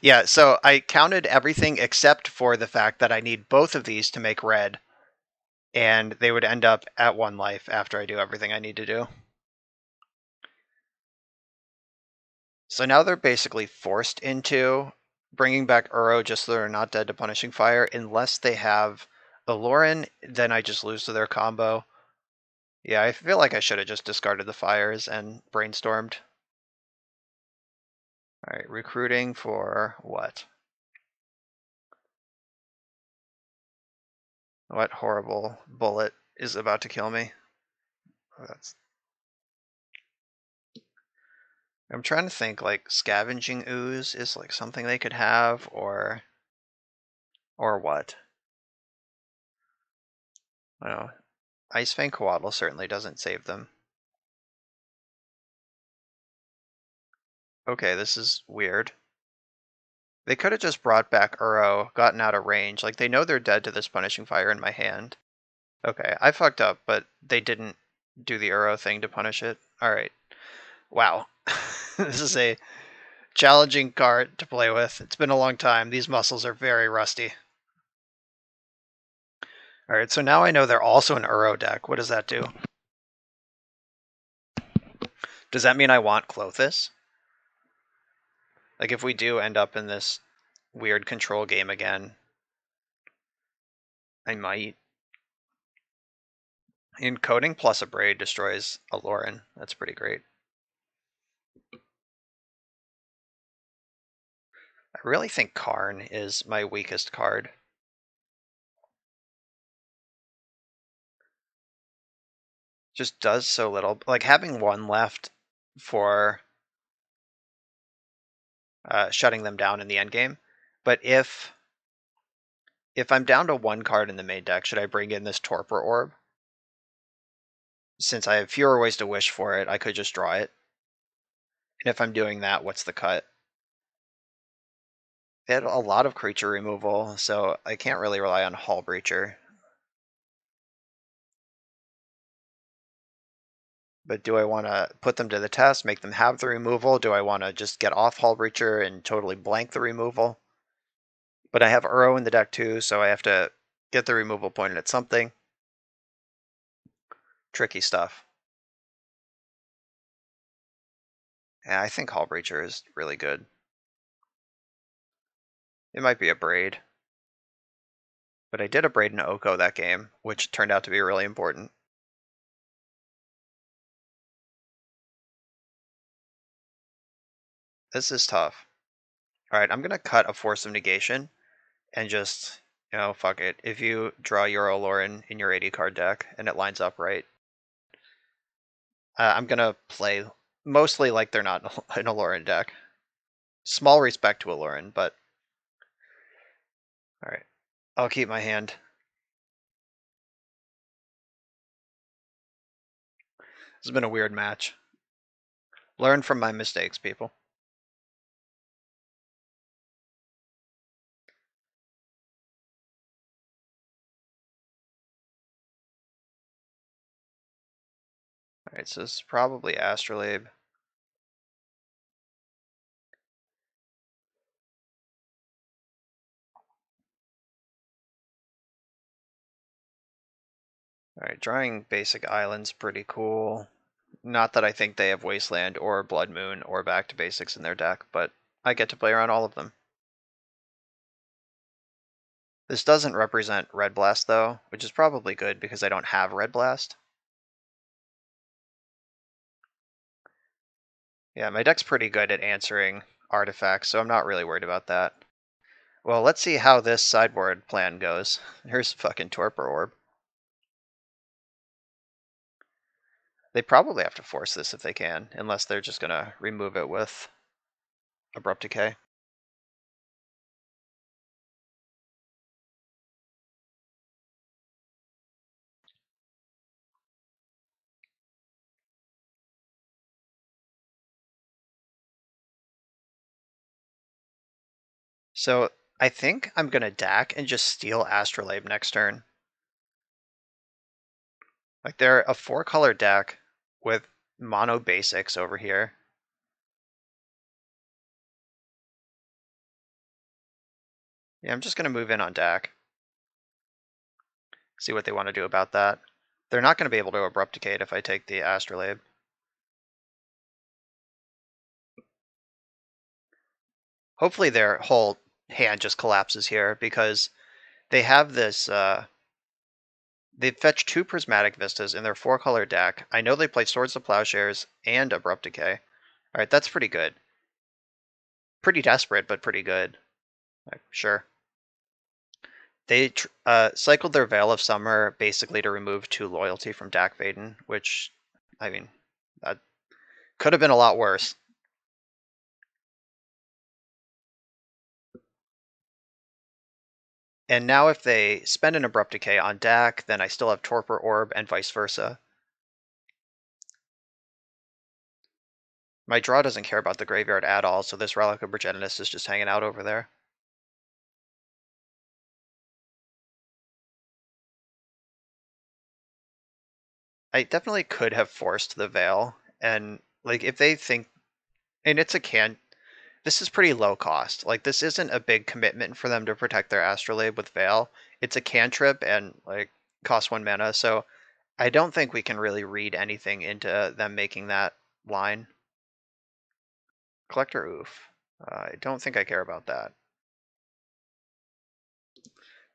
Yeah, so I counted everything except for the fact that I need both of these to make red, and they would end up at 1 life after I do everything I need to do. So now they're basically forced into bringing back Uro just so they're not dead to Punishing Fire. Unless they have Aloran, then I just lose to their combo. Yeah, I feel like I should have just discarded the fires and brainstormed. All right, recruiting for what? What horrible bullet is about to kill me? Oh, I'm trying to think, like, scavenging ooze is like something they could have, or what? I don't know. Ice Fang Coatl certainly doesn't save them. Okay, this is weird. They could have just brought back Uro, gotten out of range. Like, they know they're dead to this Punishing Fire in my hand. Okay, I fucked up, but they didn't do the Uro thing to punish it. Alright. Wow. This is a challenging card to play with. It's been a long time. These muscles are very rusty. Alright, so now I know they're also an Uro deck. What does that do? Does that mean I want Clothis? Like, if we do end up in this weird control game again, I might. Encoding plus a Braid destroys a Lauren. That's pretty great. I really think Karn is my weakest card. Just does so little. Like, having one left for shutting them down in the endgame. But if I'm down to one card in the main deck, should I bring in this Torpor Orb? Since I have fewer ways to wish for it, I could just draw it. And if I'm doing that, what's the cut? They had a lot of creature removal, so I can't really rely on Hull Breacher. But do I want to put them to the test, make them have the removal? Do I want to just get off Hull Breacher and totally blank the removal? But I have Uro in the deck too, so I have to get the removal pointed at something. Tricky stuff. Yeah, I think Hull Breacher is really good. It might be a Braid. But I did a Braid and Oko that game, which turned out to be really important. This is tough. Alright, I'm going to cut a Force of Negation and just, fuck it. If you draw Euro Lauren in your 80 card deck and it lines up right, I'm going to play mostly like they're not in a Lauren deck. Small respect to a Lauren, but alright. I'll keep my hand. This has been a weird match. Learn from my mistakes, people. Alright, so this is probably Astrolabe. Alright, drawing basic islands pretty cool. Not that I think they have Wasteland or Blood Moon or Back to Basics in their deck, but I get to play around all of them. This doesn't represent Red Blast though, which is probably good because I don't have Red Blast. Yeah, my deck's pretty good at answering artifacts, so I'm not really worried about that. Well, let's see how this sideboard plan goes. Here's fucking Torpor Orb. They probably have to force this if they can, unless they're just gonna remove it with Abrupt Decay. So I think I'm gonna DAC and just steal Astrolabe next turn. Like, they're a 4-color deck with mono basics over here. Yeah, I'm just gonna move in on DAC. See what they want to do about that. They're not going to be able to Abrupt Decay if I take the Astrolabe. Hopefully their whole hand just collapses here, because they have this, they fetch 2 Prismatic Vistas in their 4-color deck. I know they play Swords of Plowshares and Abrupt Decay. Alright, that's pretty good. pretty desperate, but pretty good. Like, sure. They cycled their Veil of Summer basically to remove 2 loyalty from Dak Vaden, which, I mean, that could have been a lot worse. And now if they spend an Abrupt Decay on Dak, then I still have Torpor Orb and vice versa. My draw doesn't care about the graveyard at all, so this Relic of Progenitus is just hanging out over there. I definitely could have forced the Veil, and like if they think, and it's a this is pretty low cost. Like this isn't a big commitment for them to protect their Astrolabe with Veil. It's a cantrip and like costs 1 mana, so I don't think we can really read anything into them making that line. Collector Oof. I don't think I care about that.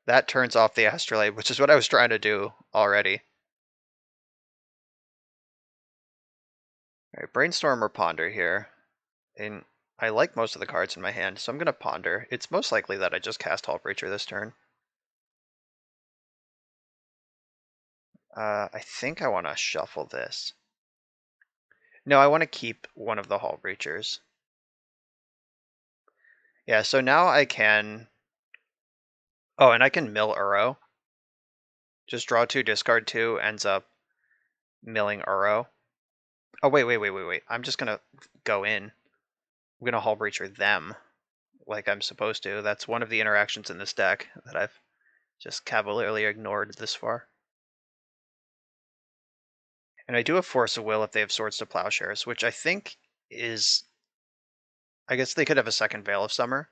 That turns off the Astrolabe, which is what I was trying to do already. All right, Brainstorm or Ponder here. And I like most of the cards in my hand, so I'm going to Ponder. It's most likely that I just cast Hullbreacher this turn. I think I want to shuffle this. No, I want to keep one of the Hullbreachers. Yeah, so now I can... Oh, and I can mill Uro. Just draw 2, discard 2, ends up milling Uro. Oh, wait. I'm just going to go in. I'm going to Hullbreacher them like I'm supposed to. That's one of the interactions in this deck that I've just cavalierly ignored this far. And I do have Force of Will if they have Swords to Plowshares, which I think is... I guess they could have a second Veil of Summer.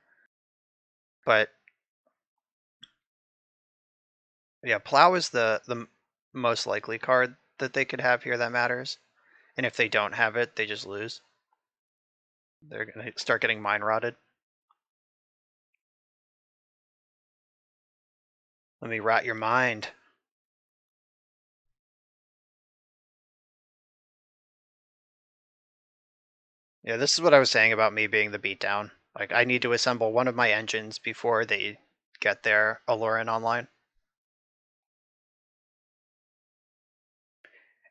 But yeah, Plow is the most likely card that they could have here that matters. And if they don't have it, they just lose. They're going to start getting Mind Rotted. Let me rot your mind. Yeah, this is what I was saying about me being the beatdown. Like, I need to assemble one of my engines before they get their Alurin online.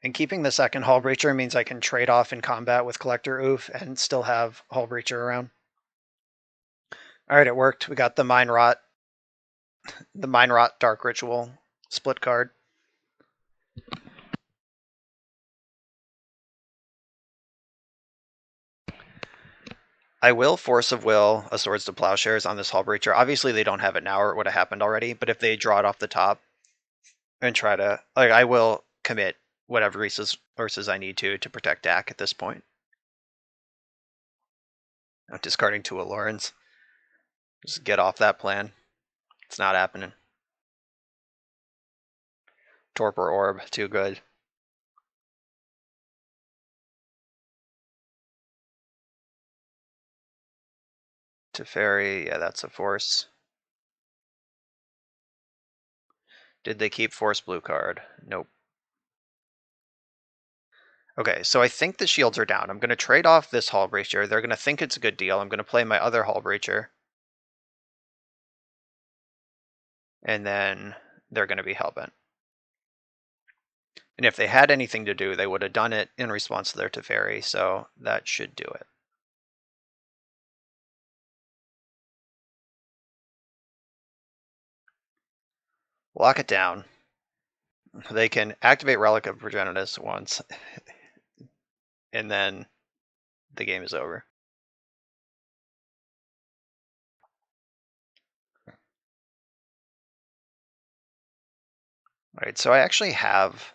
And keeping the second Hullbreacher means I can trade off in combat with Collector Oof and still have Hullbreacher around. Alright, it worked. We got the Mind Rot Dark Ritual split card. I will Force of Will a Swords to Plowshares on this Hullbreacher. Obviously they don't have it now or it would have happened already, but if they draw it off the top and try to... Like, I will commit whatever resources I need to protect Dak at this point. Not discarding 2 Allurins. Just get off that plan. It's not happening. Torpor Orb, too good. Teferi, yeah, that's a force. Did they keep Force Blue card? Nope. Okay, so I think the shields are down. I'm going to trade off this Hullbreacher. They're going to think it's a good deal. I'm going to play my other Hullbreacher. And then they're going to be Hellbent. And if they had anything to do, they would have done it in response to their Teferi, so that should do it. Lock it down. They can activate Relic of Progenitus once, and then the game is over. Alright, so I actually have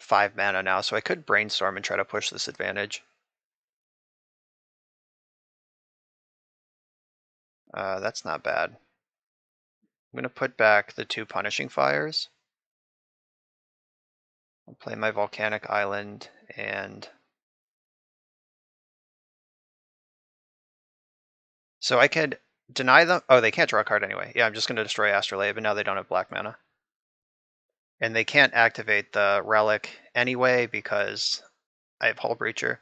5 mana now, so I could Brainstorm and try to push this advantage. That's not bad. I'm going to put back the 2 Punishing Fires. I'll play my Volcanic Island, and... So I could deny them... Oh, they can't draw a card anyway. Yeah, I'm just going to destroy Astrolabe, and now they don't have black mana. And they can't activate the Relic anyway because I have Hullbreacher.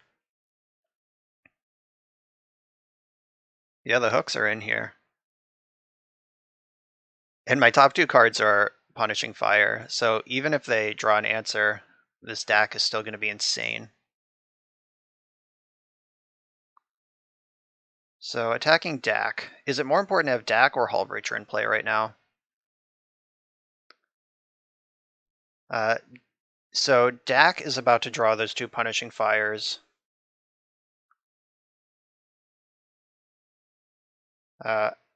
Yeah, the hooks are in here. And my top two cards are Punishing Fire, so even if they draw an answer, this deck is still going to be insane. So attacking Dak. Is it more important to have Dak or Hullbreacher in play right now? So Dak is about to draw those two Punishing Fires.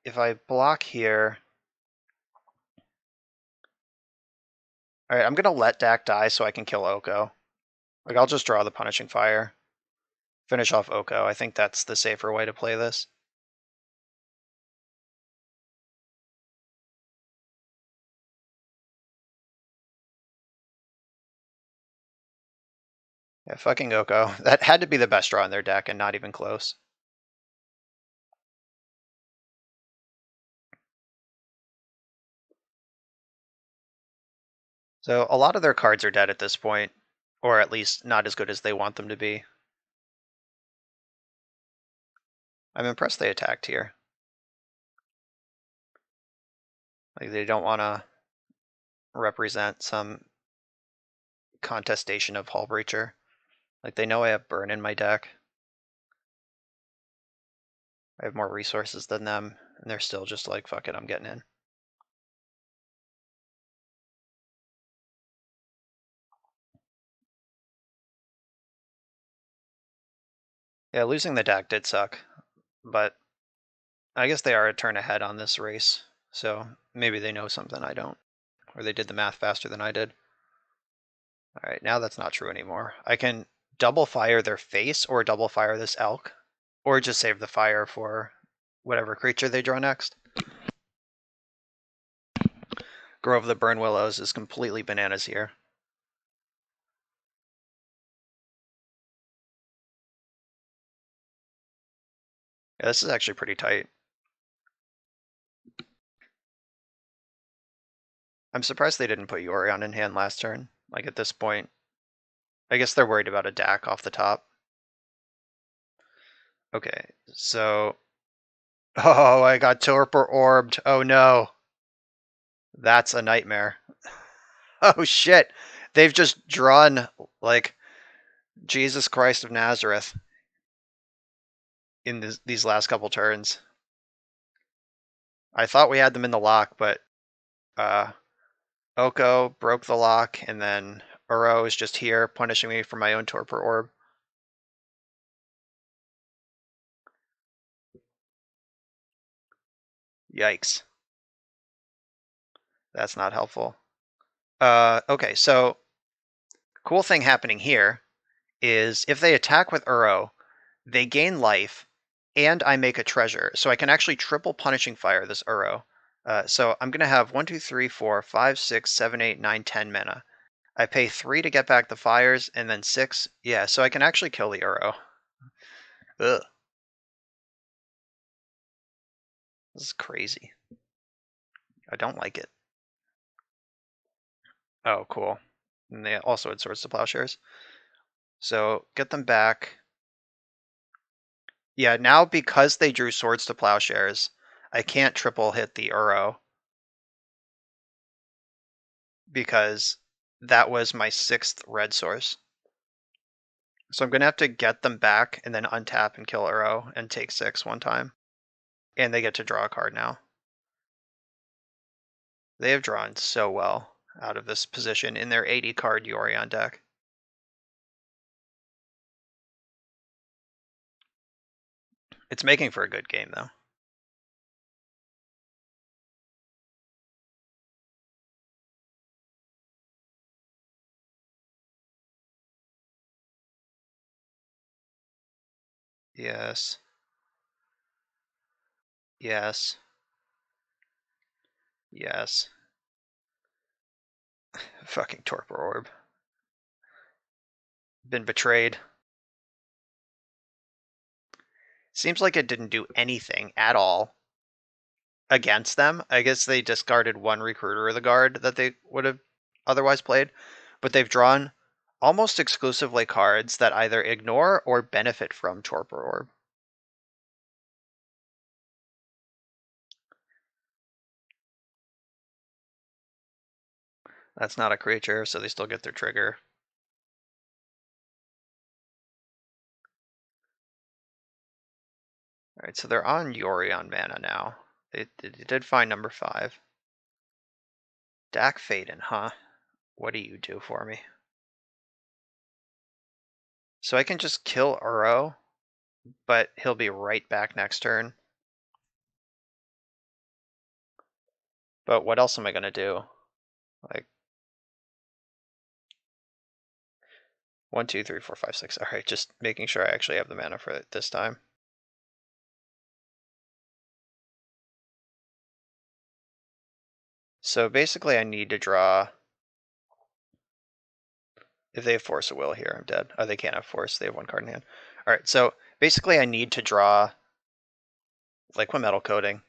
If I block here... Alright, I'm going to let Dak die so I can kill Oko. Like, I'll just draw the Punishing Fire. Finish off Oko. I think that's the safer way to play this. Yeah, fucking Oko. That had to be the best draw in their deck and not even close. So a lot of their cards are dead at this point, or at least not as good as they want them to be. I'm impressed they attacked here. Like, they don't want to represent some contestation of Hullbreacher. Like, they know I have Burn in my deck. I have more resources than them, and they're still just like, fuck it, I'm getting in. Yeah, losing the deck did suck, but I guess they are a turn ahead on this race, so maybe they know something I don't, or they did the math faster than I did. Alright, now that's not true anymore. I can double fire their face or double fire this elk, or just save the fire for whatever creature they draw next. Grove of the Burn Willows is completely bananas here. Yeah, this is actually pretty tight. I'm surprised they didn't put Yorion in hand last turn. Like, at this point, I guess they're worried about a Dak off the top. Okay, so... Oh, I got Torpor Orbed. Oh no. That's a nightmare. Oh shit. They've just drawn, like, Jesus Christ of Nazareth in these last couple turns. I thought we had them in the lock, but Oko broke the lock, and then Uro is just here punishing me for my own Torpor Orb. Yikes. That's not helpful. Okay, so cool thing happening here is if they attack with Uro, they gain life, and I make a treasure. So I can actually triple Punishing Fire this Uro. So I'm going to have 1, 2, 3, 4, 5, 6, 7, 8, 9, 10 mana. I pay 3 to get back the fires, and then 6. Yeah, so I can actually kill the Uro. Ugh. This is crazy. I don't like it. Oh, cool. And they also had Swords to Plowshares. So get them back. Yeah, now because they drew Swords to Plowshares, I can't triple hit the Uro. Because that was my 6th red source. So I'm going to have to get them back and then untap and kill Uro and take 6 one time. And they get to draw a card now. They have drawn so well out of this position in their 80 card Yorion deck. It's making for a good game though. Yes. Yes. Yes. Fucking Torpor Orb. Been betrayed. Seems like it didn't do anything at all against them. I guess they discarded one Recruiter of the Guard that they would have otherwise played, but they've drawn almost exclusively cards that either ignore or benefit from Torpor Orb. That's not a creature, so they still get their trigger. Alright, so they're on Yorion mana now. They did find number 5. Dak Faden, huh? What do you do for me? So I can just kill Uro, but he'll be right back next turn. But what else am I gonna do? Like 1, 2, 3, 4, 5, 6. Alright, just making sure I actually have the mana for it this time. So basically I need to draw. If they have Force of Will here, I'm dead. Oh, they can't have Force. They have 1 card in hand. Alright, so basically I need to draw Liquimetal Coating.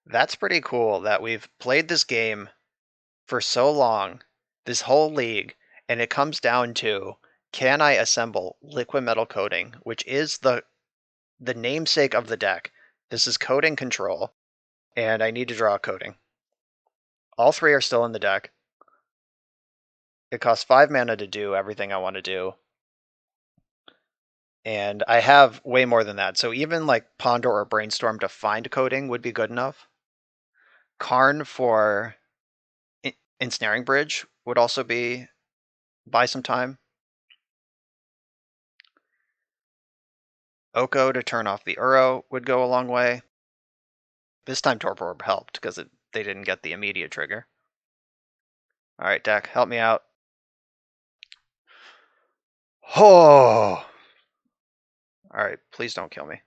That's pretty cool that we've played this game for so long, this whole league, and it comes down to, can I assemble Liquimetal Coating, which is the namesake of the deck. This is Coating Control, and I need to draw a Coating. All 3 are still in the deck. It costs 5 mana to do everything I want to do. And I have way more than that. So even like Ponder or Brainstorm to find Coating would be good enough. Karn for Ensnaring Bridge would also buy some time. Oko to turn off the Uro would go a long way. This time Torpor Orb helped because they didn't get the immediate trigger. Alright, deck, help me out. Oh! Alright, please don't kill me.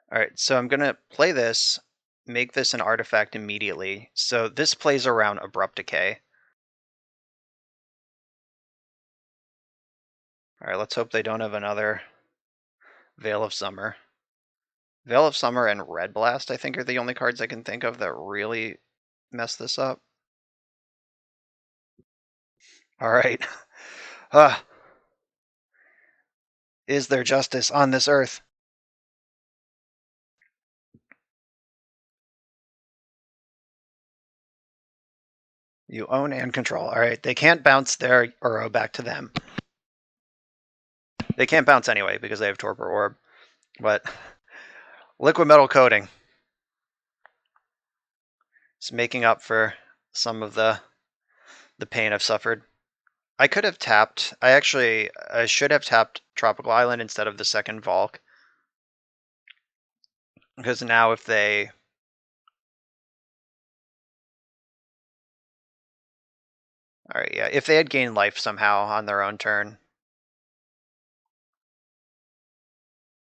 Alright, so I'm gonna play this, make this an artifact immediately. So this plays around Abrupt Decay. Alright, let's hope they don't have another Veil of Summer. Veil of Summer and Red Blast, I think, are the only cards I can think of that really mess this up. Alright. Is there justice on this earth? You own and control. Alright, they can't bounce their Uro back to them. They can't bounce anyway because they have Torpor Orb. But Liquimetal Coating is making up for some of the pain I've suffered. I could have tapped. I should have tapped Tropical Island instead of the second Valk. Because now if they... Alright, yeah. If they had gained life somehow on their own turn.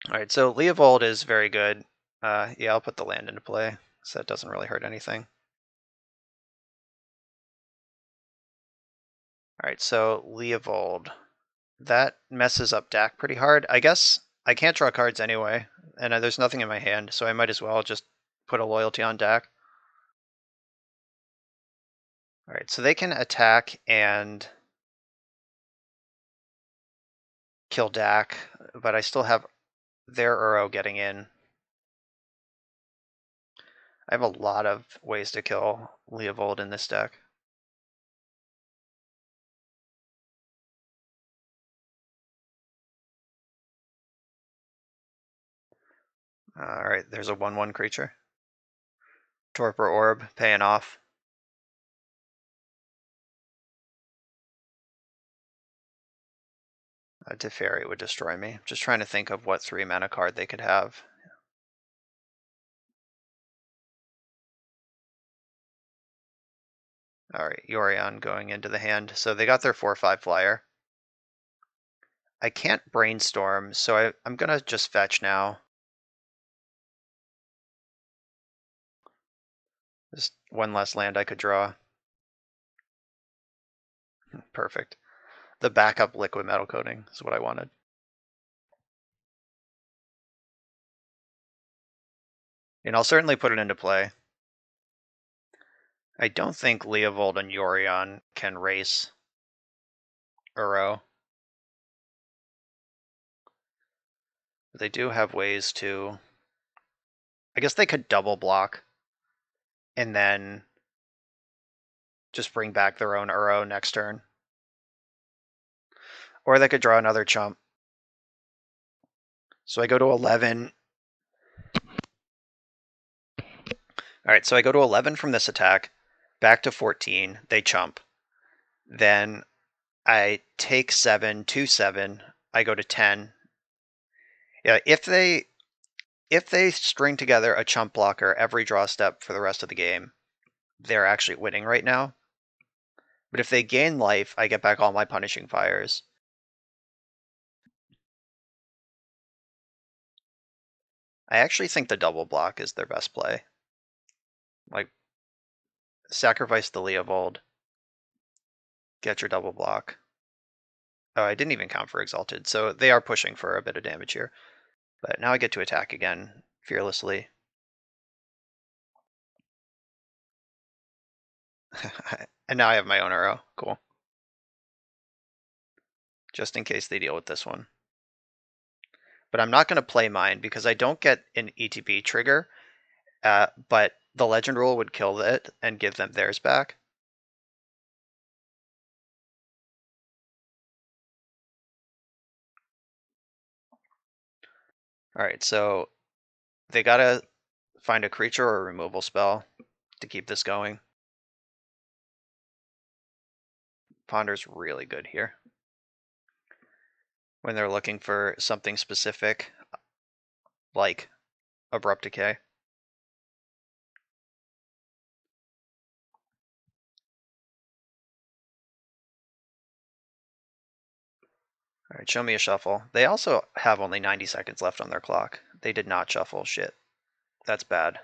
Alright, so Leovold is very good. Yeah, I'll put the land into play, so that doesn't really hurt anything. Alright, so Leovold. That messes up Dak pretty hard. I guess I can't draw cards anyway, and there's nothing in my hand, so I might as well just put a loyalty on Dak. Alright, so they can attack and kill Dak, but I still have their Uro getting in. I have a lot of ways to kill Leovold in this deck. Alright, there's a 1/1 creature. Torpor Orb, paying off. A Teferi would destroy me. Just trying to think of what 3 mana card they could have. Alright, Yorion going into the hand. So they got their 4/5 flyer. I can't brainstorm, so I'm gonna just fetch now. Just one less land I could draw. Perfect. The backup Liquimetal Coating is what I wanted. And I'll certainly put it into play. I don't think Leovold and Yorion can race Uro. But they do have ways to... I guess they could double block. and then just bring back their own Uro next turn. Or they could draw another chump. So I go to 11. Alright, so I go to 11 from this attack, back to 14, they chump. Then I take 7 to 7, I go to 10. Yeah, if they string together a chump blocker every draw step for the rest of the game, they're actually winning right now. But if they gain life, I get back all my punishing fires. I actually think the double block is their best play. Like, sacrifice the Leovold, get your double block. Oh, I didn't even count for Exalted, so they are pushing for a bit of damage here. But now I get to attack again, fearlessly. And now I have my own arrow. Cool. Just in case they deal with this one. But I'm not going to play mine because I don't get an ETB trigger, but the legend rule would kill it and give them theirs back. Alright, so they gotta find a creature or a removal spell to keep this going. Ponder's really good here. When they're looking for something specific, like Abrupt Decay. Alright, show me a shuffle. They also have only 90 seconds left on their clock. They did not shuffle. Shit. That's bad.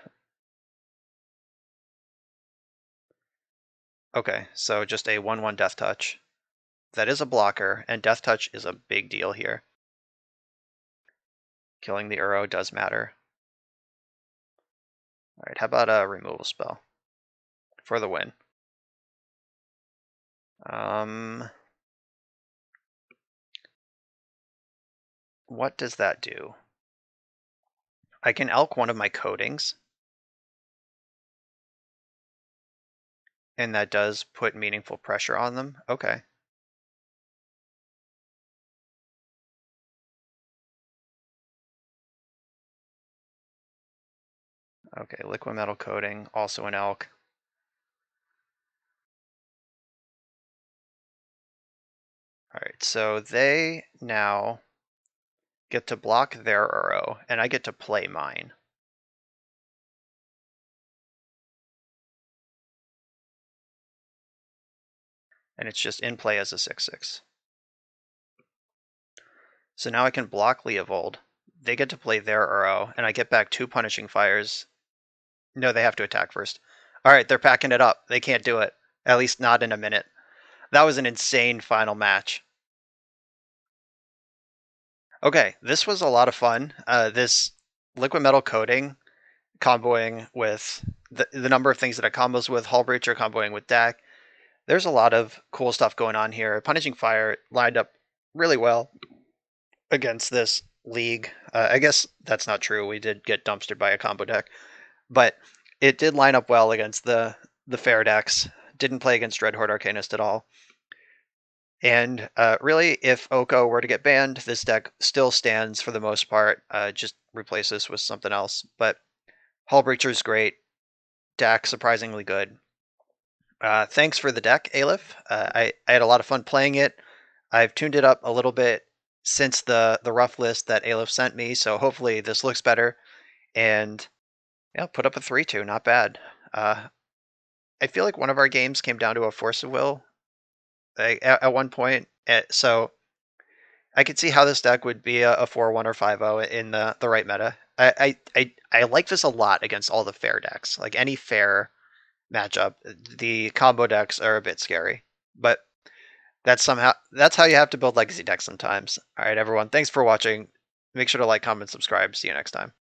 Okay, so just a 1/1 Death Touch. That is a blocker, and Death Touch is a big deal here. Killing the Uro does matter. Alright, how about a removal spell? For the win. What does that do? I can elk one of my coatings. And that does put meaningful pressure on them? Okay. Okay, Liquimetal coating, also an elk. Alright, so they now get to block their Uro, and I get to play mine. And it's just in play as a 6/6. So now I can block Leovold. They get to play their Uro, and I get back 2 punishing fires. No, they have to attack first. Alright, they're packing it up. They can't do it. At least not in a minute. That was an insane final match. Okay, this was a lot of fun. This Liquimetal coating comboing with the number of things that it combos with, Hull Breacher comboing with deck. There's a lot of cool stuff going on here. Punishing Fire lined up really well against this league. I guess that's not true. We did get dumpstered by a combo deck, but it did line up well against the fair decks. Didn't play against Dreadhorde Arcanist at all. And really, if Oko were to get banned, this deck still stands for the most part. Just replace this with something else. But Hull Breacher is great. Deck surprisingly good. Thanks for the deck, Aleph. I had a lot of fun playing it. I've tuned it up a little bit since the rough list that Aleph sent me, so hopefully this looks better. And yeah, put up a 3-2, not bad. I feel like one of our games came down to a Force of Will at one point, so I could see how this deck would be a 4-1 or 5-0 in the right meta. I like this a lot against all the fair decks. Like any fair matchup, the combo decks are a bit scary, but that's how you have to build legacy decks sometimes. All right, everyone, thanks for watching. Make sure to like, comment, subscribe. See you next time.